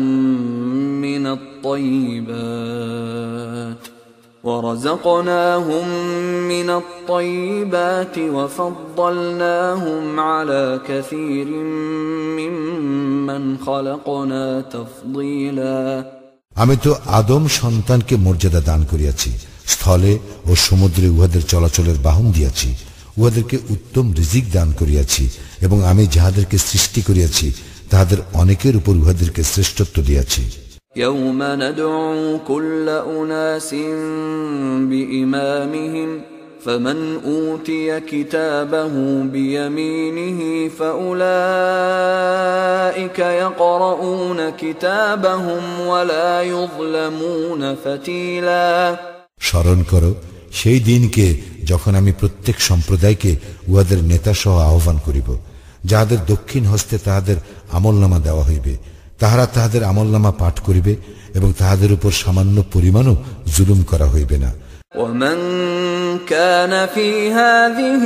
من الطيبات وفضلناهم على كثير ممن خلقنا تفضيلا আমি তো আদম সন্তানকে মর্যাদা দান করিয়াছি, স্থলে ও সমুদ্রে উহাদের চলাচলের বাহন দিয়াছি, উহাদেরকে উত্তম রিজিক দান করিয়াছি, এবং আমি যাহাদেরকে সৃষ্টি করিয়াছি তাহাদের অনেকের উপর উহাদেরকে শ্রেষ্ঠত্ব দিয়াছি। يوم ندعو كل أناس بإمامهم فمن أوتي كتابه بيمينه فأولئك يقرؤون كتابهم ولا يظلمون فتيلا স্মরণ করো সেই দিনকে যখন আমি প্রত্যেক সম্প্রদায়কে উহাদের নেতা সহ আহ্বান করিব, যাহাদের দক্ষিণ হস্তে তাহাদের আমলনামা দেওয়া হইবে, তাহারা তাহাদের আমলনামা পাঠ করিবে এবং তাহাদের উপর সামান্য পরিমাণও জুলুম করা হইবে না। ومن كان في هذه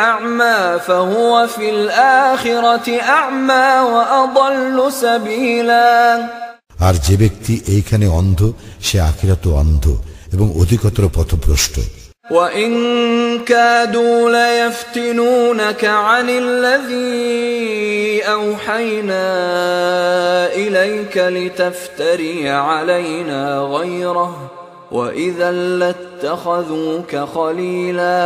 أعمى فهو في الآخرة أعمى وأضل سبيلا আর যে ব্যক্তি এইখানে অন্ধ সে আখিরাতে অন্ধ এবং অধিকতর পথভ্রষ্ট। وإن كادوا ليفتنونك عن الذي أوحينا إليك لتفتري علينا غيره وإذا لاتخذوك خليلا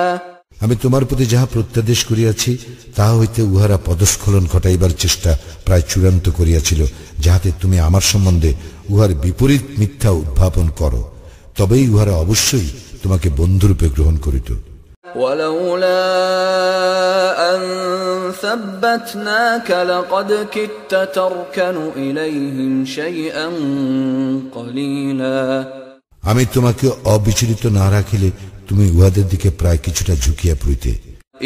আমি তোমার প্রতি যাহা প্রত্যাদেশ করিয়াছি তাহা হইতে উহারা পদস্খলন ঘটাইবার চেষ্টা প্রায় চূড়ান্ত করিয়াছিল, যাহাতে তুমি আমার সম্বন্ধে উহার বিপরীত মিথ্যা উদ্ভাবন করো, তবেই উহারা অবশ্যই তোমাকে বন্ধুরূপে গ্রহণ করিত। ولولا أن ثبتناك لقد كدت تركن إليهم شيئا قليلا আমি তোমাকে অবিচলিত না রাখিলে তুমি উহাদের দিকে প্রায় কিছুটা ঝুঁকিয়া পড়িতে।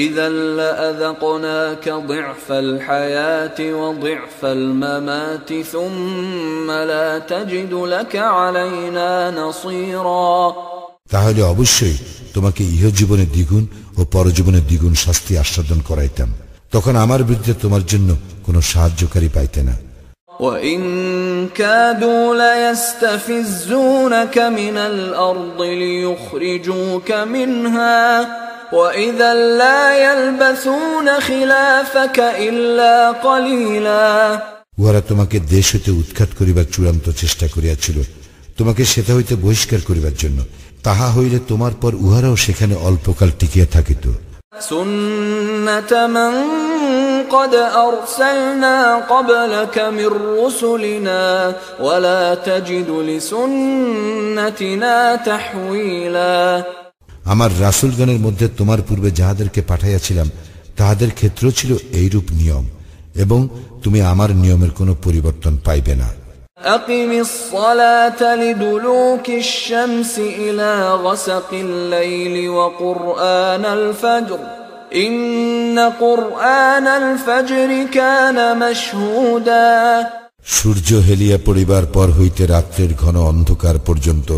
إذا لأذقناك ضعف الحياة وضعف الممات ثم لا تجد لك علينا نصيرا তাহলে অবশ্যই তোমাকে ইহজীবনে দ্বিগুণ ও পরজীবনে দ্বিগুণ শাস্তি আস্বাদন করাইতাম, তখন আমার বিরুদ্ধে তোমার জন্য কোনো সাহায্যকারী পাইতে না। وَإِن كَادُوا لَيَسْتَفِزُّونَكَ مِنَ الْأَرْضِ لِيُخْرِجُوكَ مِنْهَا وَإِذًا لَّا يَلْبَثُونَ خِلَافَكَ إِلَّا قَلِيلًا উহারা তোমাকে দেশ হইতে উৎখাত করিবার চূড়ান্ত চেষ্টা করিয়াছিল, তোমাকে সেটা হইতে বহিষ্কার করিবার জন্য। তাহা হইলে তোমার পর উহারাও সেখানে অল্পকাল টিকিয়া থাকিত। سُنَّةَ مَن قَدْ أَرْسَلْنَا قَبْلَكَ مِن رُّسُلِنَا وَلَا تَجِدُ لِسُنَّتِنَا تَحْوِيلًا আমার রাসূলগণের মধ্যে তোমার পূর্বে যাহাদেরকে পাঠাইয়াছিলাম তাহাদের ক্ষেত্র ছিল এইরূপ নিয়ম, এবং তুমি আমার নিয়মের কোনো পরিবর্তন পাইবে না। أقم الصلاة لدلوك الشمس إلى غسق الليل وقرآن الفجر إن قرآن الفجر كان مشهودا সূর্য হেলিয়া পড়িবার পর হইতে রাত্রের ঘন অন্ধকার পর্যন্ত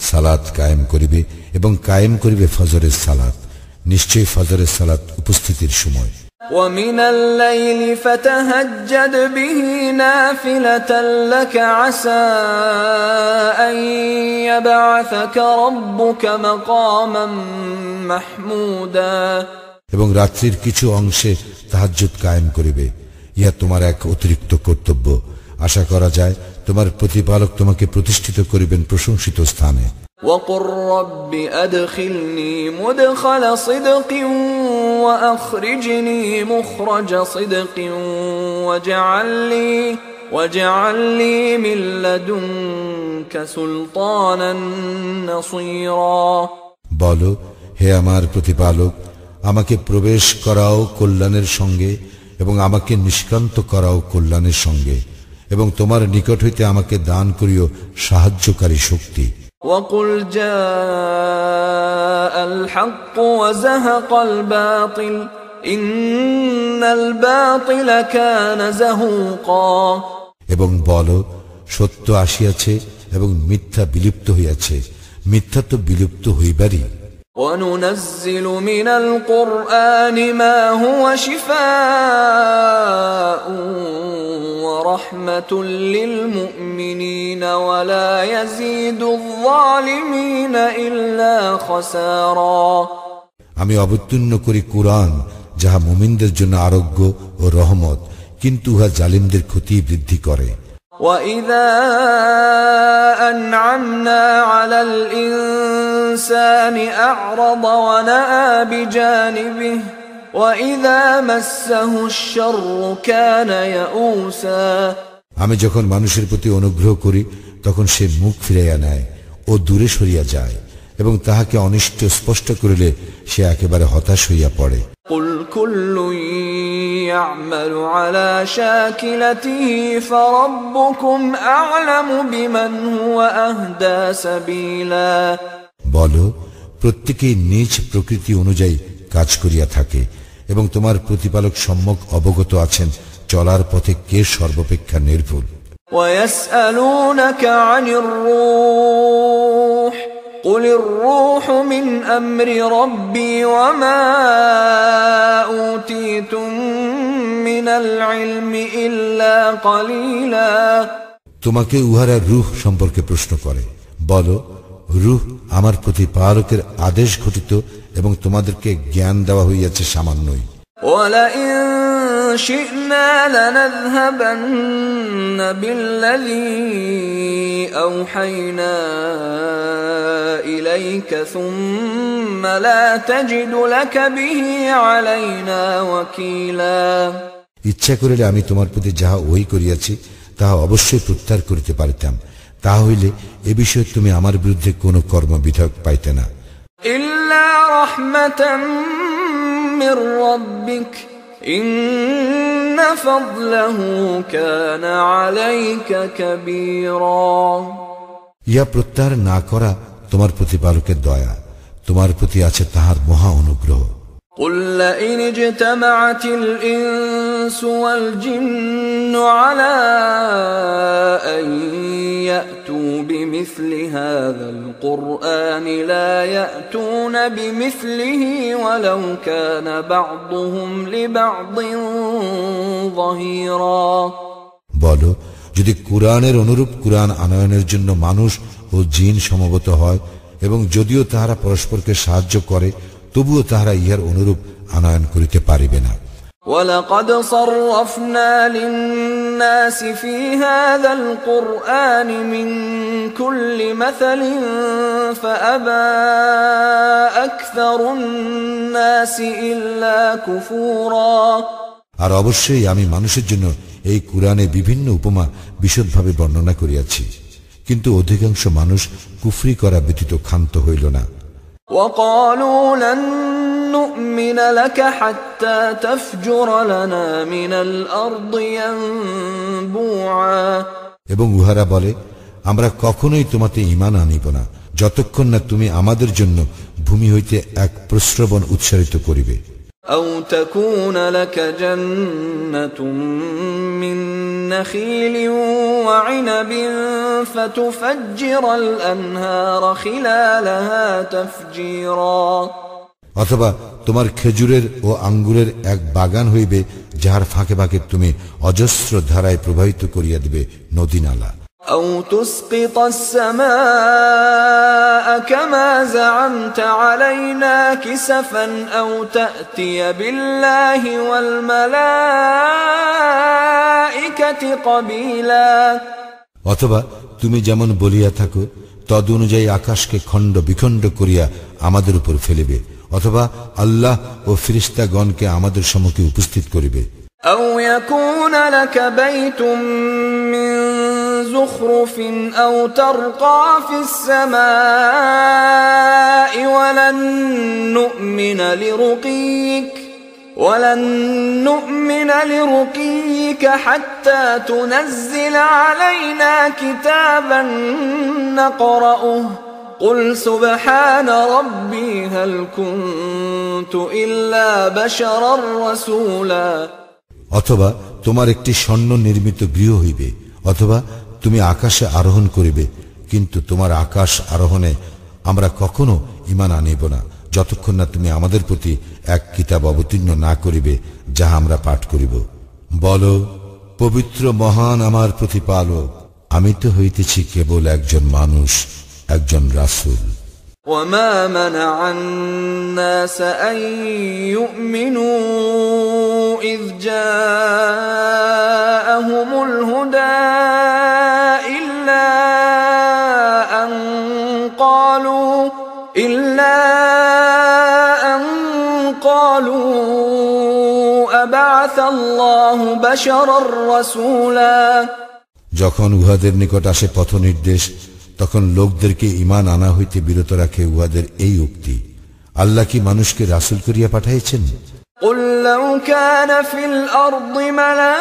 সালাত কায়েম করিবে এবং কায়েম করিবে ফজরের সালাত, নিশ্চয়ই ফজরের সালাত উপস্থিতির সময়। ومن الليل فتهجد به نافلة لك عسى أن يبعثك ربك مقاما محمودا এবং রাত্রির কিছু অংশে তাহাজ্জুদ কায়েম করিবে, ইহা তোমার এক অতিরিক্ত কর্তব্য। আশা করা যায় তোমার প্রতিপালক তোমাকে প্রতিষ্ঠিত করিবেন প্রশংসিত স্থানে। وقل رب أدخلني مدخل صدق وأخرجني مخرج صدق واجعل لي من لدنك سلطانا نصيرا বলো, হে আমার প্রতিপালক, আমাকে প্রবেশ করাও কল্যাণের সঙ্গে এবং আমাকে নিষ্কান্ত করাও কল্যাণের সঙ্গে, এবং তোমার নিকট হইতে আমাকে দান করিও সাহায্যকারী শক্তি। وقل جاء الحق وزهق الباطل إن الباطل كان زهوقا এবং বলো, সত্য আসিয়াছে এবং মিথ্যা বিলুপ্ত হইয়াছে, মিথ্যা তো বিলুপ্ত হইবারই। وننزل من القرآن ما هو شفاء ورحمة للمؤمنين ولا يزيد الظالمين إلا خسارا আমি অবতীর্ণ করি কুরআন যাহা মুমিনদের জন্য আরোগ্য ও রহমত, কিন্তু উহা জালিমদের ক্ষতি বৃদ্ধি করে। وَإِذَا أَنْعَمْنَا عَلَى الْإِنسَانِ أَعْرَضَ وَنَأَى بِجَانِبِهِ وَإِذَا مَسَّهُ الشَّرُّ كَانَ يَئُوسًا আমি যখন মানুষের প্রতি অনুগ্রহ করি তখন সে মুখ ফিরাইয়া নেয় ও দূরে সরিয়া যায়, এবং তাহাকে অনিষ্ট স্পষ্ট করিলে সে একেবারে হতাশ হইয়া পড়ে। قُلْ كُلٌّ يَعْمَلُ عَلَى شَاكِلَتِهِ فَرَبُّكُمْ أَعْلَمُ بِمَنْ هُوَ أَهْدَى سَبِيلًا বলো, প্রত্যেকেই নিজ প্রকৃতি অনুযায়ী কাজ করিয়া থাকে, এবং তোমার প্রতিপালক সম্যক অবগত আছেন চলার পথে কে সর্বাপেক্ষা নির্ভুল। وَيَسْأَلُونَكَ عَنِ الرُّوحِ قُلِ الرُّوحُ مِنْ أَمْرِ رَبِّي وَمَا أُوتِيتُم مِّنَ الْعِلْمِ إِلَّا قَلِيلًا তোমাকে উহারা রূহ সম্পর্কে প্রশ্ন করে, বলো, রূহ আমার প্রতিপালকের আদেশ ঘটিত এবং তোমাদেরকে জ্ঞান দেওয়া হইয়াছে সামান্যই। وَلَئِن شِئْنَا لَنَذْهَبَنَّ بِالَّذِي أَوْحَيْنَا إِلَيْكَ ثُمَّ لَا تَجِدُ لَكَ بِهِ عَلَيْنَا وَكِيلًا ইচ্ছা করিলে আমি তোমার প্রতি যাহা ওহী করিয়াছি তাহা অবশ্যই প্রত্যাহার করিতে পারিতাম, তাহা হইলে এ বিষয়ে তুমি আমার বিরুদ্ধে কোন কর্মবিধায়ক পাইতে না। إِلَّا رَحْمَةً مِّن رَّبِّكَ إِنَّ فَضْلَهُ كَانَ عَلَيْكَ كَبِيرًا ইহা প্রত্যাহার না করা তোমার প্রতিপালকের দয়া, তোমার প্রতি আছে তাহার মহা অনুগ্রহ। قُل لَّئِنِ اجْتَمَعَتِ الْإِنسُ وَالْجِنُّ عَلَىٰ أَن يَأْتُوا بِمِثْلِ هَٰذَا الْقُرْآنِ لَا يَأْتُونَ بِمِثْلِهِ وَلَوْ كَانَ بَعْضُهُمْ لِبَعْضٍ ظَهِيرًا বলো, যদি কুরআনের অনুরূপ কুরআন আনয়নের জন্য মানুষ ও জিন সমবেত হয়, এবং যদিও তাহারা পরস্পরকে সাহায্য করে, তবুও তাহারা ইহার অনুরূপ আনয়ন করিতে পারিবে না। وَلَقَدْ صَرَّفْنَا لِلنَّاسِ فِي هَذَا الْقُرْآنِ مِنْ كُلِّ مَثَلٍ فَأَبَى أَكْثَرُ النَّاسِ إِلَّا كُفُورًا আর অবশ্যই আমি মানুষের জন্য এই কুরআনে বিভিন্ন উপমা বিশদভাবে বর্ণনা করিয়াছি, কিন্তু অধিকাংশ মানুষ কুফরি করা ব্যতীত ক্ষান্ত হইল না। وَقَالُوا لَن نُّؤْمِنَ لَكَ حَتَّى تَفْجُرَ لَنَا مِنَ الْأَرْضِ يَنبُوعًا এবং উহারা বলে, আমরা কখনোই তোমাতে ঈমান আনিব না যতক্ষণ না তুমি আমাদের জন্য ভূমি হইতে এক প্রস্রবণ উৎসারিত করিবে। أَوْ تَكُونَ لَكَ جَنَّةٌ مِّن نَّخِيلٍ وَعِنَبٍ فَتُفَجِّرَ الْأَنْهَارَ خِلَالَهَا تَفْجِيرًا অথবা তোমার খেজুরের ও আঙ্গুরের এক বাগান হইবে, যাহার ফাঁকে ফাঁকে তুমি অজস্র ধারায় প্রবাহিত করিয়া দিবে নদী নালা। أَوْ تُسْقِطَ السَّمَاءَ كَمَا زَعَمْتَ عَلَيْنَا كِسَفًا أَوْ تَأْتِيَ بِاللَّهِ وَالْمَلَائِكَةِ قَبِيلًا অথবা তুমি যেমন বলিয়া থাকো তদ অনুযায়ী আকাশকে খণ্ড বিখণ্ড করিয়া আমাদের উপর ফেলিবে, অথবা আল্লাহ ও ফেরেশতাগণকে আমাদের সম্মুখে উপস্থিত করিবে। أَوْ يَكُونَ لَكَ بَيْتٌ مِّن زُخْرُفٍ أَوْ تَرْقَىٰ فِي السَّمَاءِ وَلَن نُّؤْمِنَ لِرُقِيِّكَ حَتَّىٰ تُنَزِّلَ عَلَيْنَا كِتَابًا نَّقْرَؤُهُ قُلْ سُبْحَانَ رَبِّي هَلْ كُنتُ إِلَّا بَشَرًا رَّسُولًا অথবা তোমার একটি স্বর্ণ নির্মিত গৃহ হইবে, অথবা তুমি আকাশে আরোহণ করিবে, কিন্তু তোমার আকাশ আরোহণে আমরা কখনো ঈমান আনিব না যতক্ষণ না তুমি আমাদের প্রতি এক কিতাব অবতীর্ণ না করিবে যাহা আমরা পাঠ করিব। বলো, পবিত্র মহান আমার প্রতিপালক, আমি তো হইতেছি কেবল একজন মানুষ, একজন রাসূল। وما منع الناس أن يؤمنوا إذ جاءهم الهدى إلا أن قالوا أبعث الله بشرا رسولا। যখন উহাদের নিকট আসে পথ নির্দেশ, তখন লোকদেরকে ঈমান আনা হইতে বিরত রাখে উহাদের এই উক্তি, আল্লাহ কি মানুষকে রাসূল করিয়া পাঠাইছেন? قل لو كان في الأرض ملائكة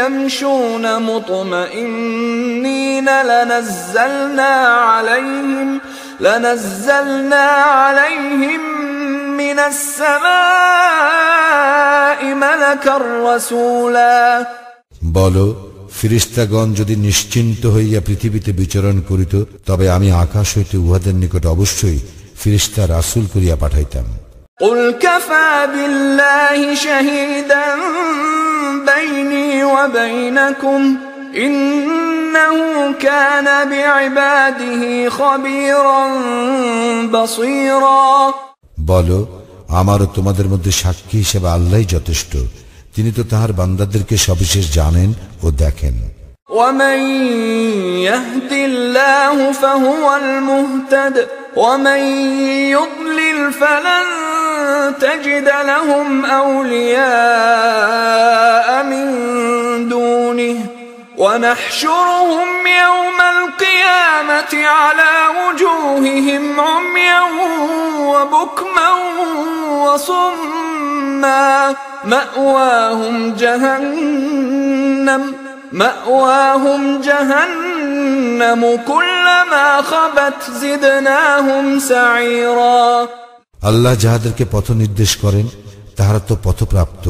يمشون مطمئنين لنزلنا عليهم من السماء ملكا رسولا। বলো, ফেরেশতাগণ যদি নিশ্চিন্ত হইয়া পৃথিবীতে বিচরণ করিত, তবে আমি আকাশ হইতে উহাদের নিকট অবশ্যই ফেরেশতা রাসূল করিয়া পাঠাইতাম। قل كفى بالله شهيدا بيني وبينكم إنه كان بعباده خبيرا بصيرا। বলো, আমারও তোমাদের মধ্যে সাক্ষী হিসেবে আল্লাহই যথেষ্ট, তিনি তো তাহার বান্দাদেরকে সবিশেষ জানেন ও দেখেন। ومن يهد الله فهو المهتد ومن يضلل فلن تجد لهم أولياء من دونه ونحشرهم يوم القيامة على وجوههم عميا وبكما وصما مأواهم جهنم كلما خبت زدناهم سعيرا। আল্লাহ যাহাদেরকে পথ নির্দেশ করেন তাহারা তো পথপ্রাপ্ত,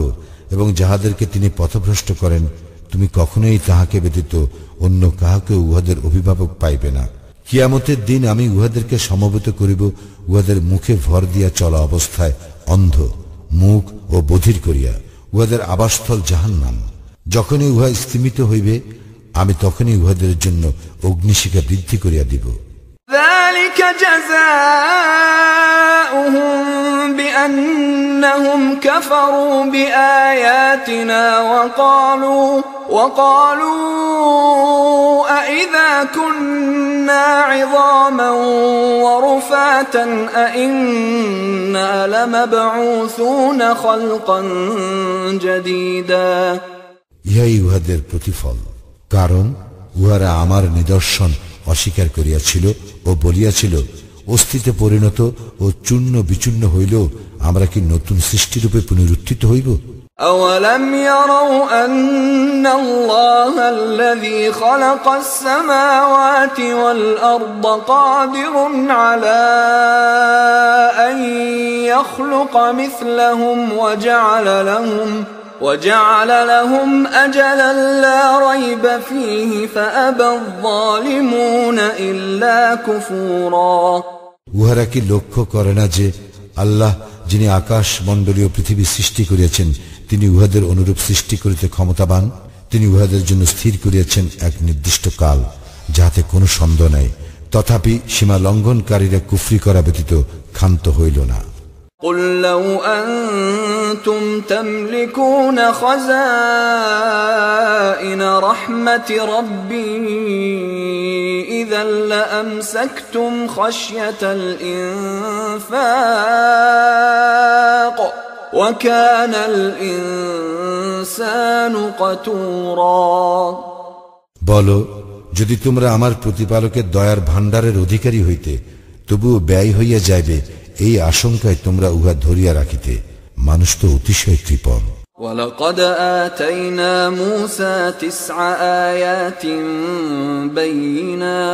এবং যাহাদেরকে তিনি পথভ্রষ্ট করেন তুমি কখনোই তাহাকে ব্যতীত অন্য কাহাকে উহাদের অভিভাবক পাইবে না। কিয়ামতের দিন আমি উহাদেরকে সমবেত করিব উহাদের মুখে ভর দিয়া চলা অবস্থায় অন্ধ, মুখ ও বধির করিয়া, উহাদের আবাসস্থল জাহান্নাম। যখনই উহা স্থিমিত হইবে আমি তখনই উহাদের জন্য অগ্নিশিখা বৃদ্ধি করিয়া দিব। ذلك جزاؤهم بأنهم كفروا بآياتنا وقالوا أإذا كنا عظاما ورفاتا أإنا لمبعوثون خلقا جديدا। ইহাই উহাদের প্রতিফল, কারণ উহারা আমার নিদর্শন অস্বীকার করিয়াছিল ও বলিয়াছিল, অস্থিতে পরিণত ও চূর্ণ বিচূর্ণ হইল আমরা কি নতুন সৃষ্টিরূপে পুনরুত্থিত হইব? أولم يروا أن الله الذي خلق السماوات والأرض قادر على أن يخلق مثلهم وجعل لهم أجلا لا ريب فيه فأبى الظالمون إلا كفورا। উহারা কি লক্ষ্য করে না যে আল্লাহ যিনি আকাশ মণ্ডলীয় পৃথিবী সৃষ্টি করিয়াছেন তিনি উহাদের অনুরূপ সৃষ্টি করিতে ক্ষমতাবান? তিনি উহাদের জন্য স্থির করিয়াছেন এক নির্দিষ্ট কাল, যাহাতে কোনো সন্দেহ নাই, তথাপি সীমা লঙ্ঘনকারীরা কুফরি করা ব্যতীত ক্ষান্ত হইল না। قل لو أنتم تملكون خزائن رحمة ربي إذا لأمسكتم خشية الإنفاق وكان الإنسان قتورا। বলো, যদি তোমরা আমার প্রতিপালকের দয়ার ভাণ্ডারের অধিকারী হইতে তবুও ব্যয় হইয়া যাইবে এই আশঙ্কায় তোমরা উহা ধরিয়া রাখিতে, মানুষ তো অতিশয় কৃপণ। ولقد آتينا موسى 9 آيات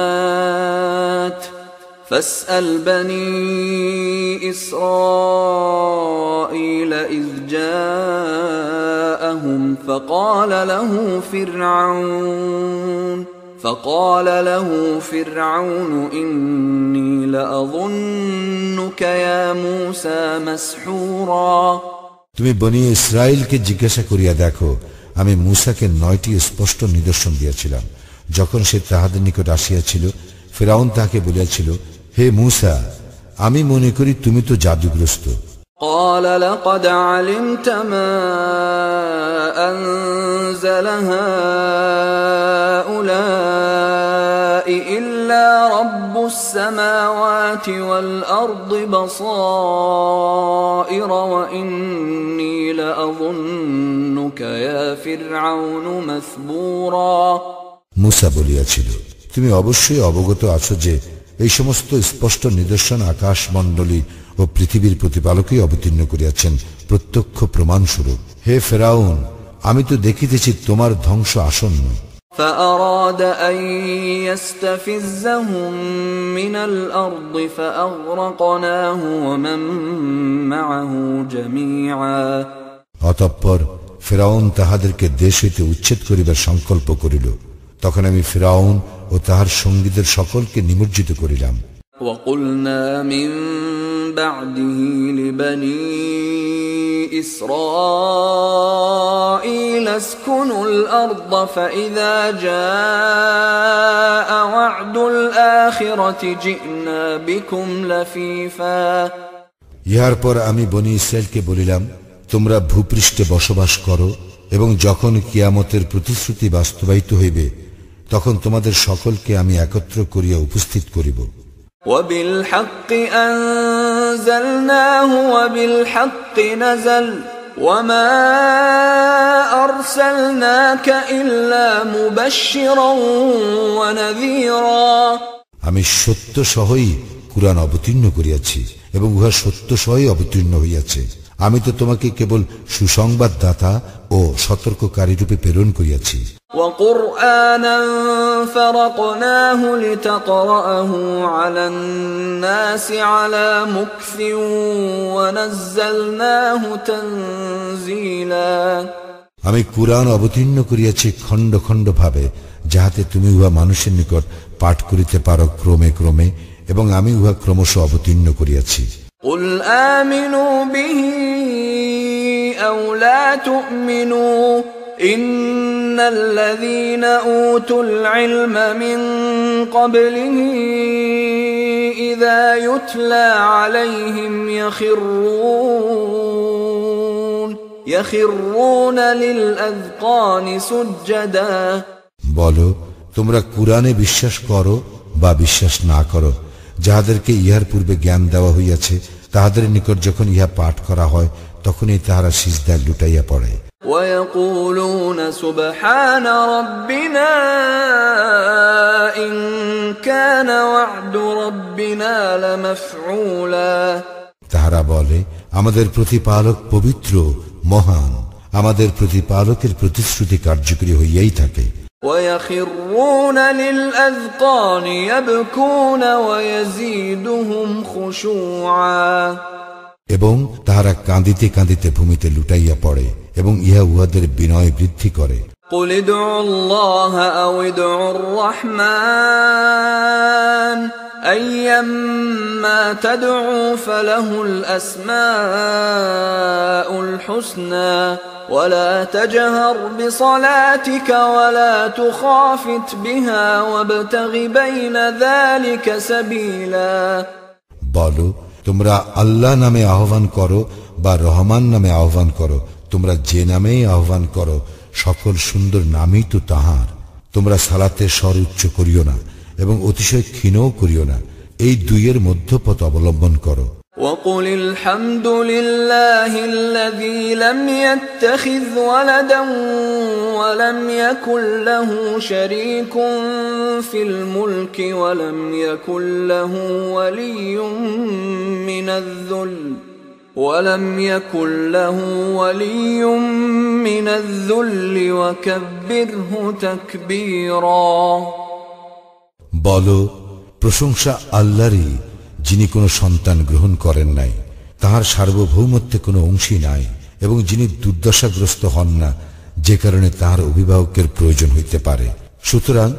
بينات فاسأل بني إسرائيل إذ جاءهم فقال له فقال له فرعون إني لأظنك يا موسى مسحورا তুমি বনি ইসরাইলকে জিজ্ঞাসা করিয়া দেখো, আমি মূসাকে 9টি স্পষ্ট নিদর্শন দিয়েছিলাম। যখন সে তাহাদের নিকট আসিয়াছিল, ফিরআউন তাহাকে বলিয়াছিল, হে মূসা, আমি মনে করি তুমি তো জাদুগ্রস্ত। قال لقد علمت ما أنزل هؤلاء إلا رب السماوات والأرض بصائر وإني لأظنك يا فرعون مثبورا মূসা বলিয়াছিল, তুমি অবশ্যই অবগত আছো যে এই সমস্ত স্পষ্ট নিদর্শন আকাশমণ্ডলী ও পৃথিবীর প্রতিপালকই অবতীর্ণ করিয়াছেন প্রত্যক্ষ প্রমাণস্বরূপ। হে ফেরাউন, আমি তো দেখিতেছি তোমার ধ্বংস আসন্ন। فأراد أن يستفزهم من الأرض فأغرقناه ومن معه جميعا অতঃপর ফিরআউন তাহাদেরকে দেশ হইতে উচ্ছেদ করিবার সংকল্প করিল। তখন আমি ফিরআউন ও তাহার সঙ্গীদের সকলকে নিমজ্জিত করিলাম। وقلنا من بعده لبني إسرائيل اسكنوا الأرض فإذا جاء وعد الآخرة جئنا بكم لفيفا ইহার পর আমি বনি ইসরায়েলকে বলিলাম, তোমরা ভূপৃষ্ঠে বসবাস করো এবং যখন কিয়ামতের প্রতিশ্রুতি বাস্তবায়িত হইবে তখন তোমাদের সকলকে আমি একত্র করিয়া উপস্থিত করিব। وبالحق أنزلناه وبالحق نزل وما أرسلناك إلا مبشرا ونذيرا আমি সত্য সহই কুরআন অবতীর্ণ করিয়াছি এবং উহা সত্য সহই অবতীর্ণ হইয়াছে। আমি তো তোমাকে কেবল সুসংবাদদাতা ও সতর্ককারী রূপে প্রেরণ করিয়াছি। وقرآنا فرقناه لتقرأه على الناس على مكث ونزلناه تنزيلا আমি কুরআন অবতীর্ণ করিয়াছি খণ্ড খণ্ড ভাবে, যাহাতে তুমি উহা মানুষের নিকট পাঠ করিতে পারো ক্রমে ক্রমে, এবং আমি উহা ক্রমশ অবতীর্ণ করিয়াছি। قل آمنوا به أو لا تؤمنوا إن الذين أوتوا العلم من قبله إذا يتلى عليهم يخرون للأذقان سجدا বলো, তোমরা কুরআনে বিশ্বাস করো বা বিশ্বাস না করো, যাহাদেরকে ইহার পূর্বে জ্ঞান দেওয়া হইয়াছে তাহাদের নিকট যখন ইহা পাঠ করা হয় তখনই তাহারা সিজদায় লুটাইয়া পড়ে। ويقولون سبحان ربنا إن كان وعد ربنا لمفعولا তাহারা বলে, আমাদের প্রতিপালক পবিত্র মহান, আমাদের প্রতিপালকের প্রতিশ্রুতি কার্যকরী হইয়াই থাকে। ويخرون للأذقان يبكون ويزيدهم خشوعا এবং তাহারা কাঁদিতে কাঁদিতে ভূমিতে লুটাইয়া পড়ে এবং ইহা উহাদের বিনয় বৃদ্ধি করে। قل ادعوا الله أو ادعوا الرحمن أيما تدعوا فله الأسماء الحسنى ولا تجهر بصلاتك ولا تخافت بها وابتغ بين ذلك سبيلا বলো, তোমরা আল্লাহ নামে আহ্বান করো বা রহমান নামে আহ্বান করো, তোমরা যে নামেই আহ্বান করো সকল সুন্দর নামই তো তাহার। তোমরা সালাতে স্বর উচ্চ করিও না এবং অতিশয় ক্ষীণও করিও না, এই দুইয়ের মধ্যপথ অবলম্বন করো। وقل الحمد لله الذي لم يتخذ ولدا ولم يكن له شريك في الملك ولم يكن له ولي من الذل وكبره تكبيرا বলো, প্রশংসা আল্লাহরই, যিনি কোনো সন্তান গ্রহণ করেন নাই, তাহার সার্বভৌমত্বে কোনো অংশী নাই এবং যিনি দুর্দশাগ্রস্ত হন না, যে কারণে তাহার অভিভাবকের প্রয়োজন হইতে পারে। সুতরাং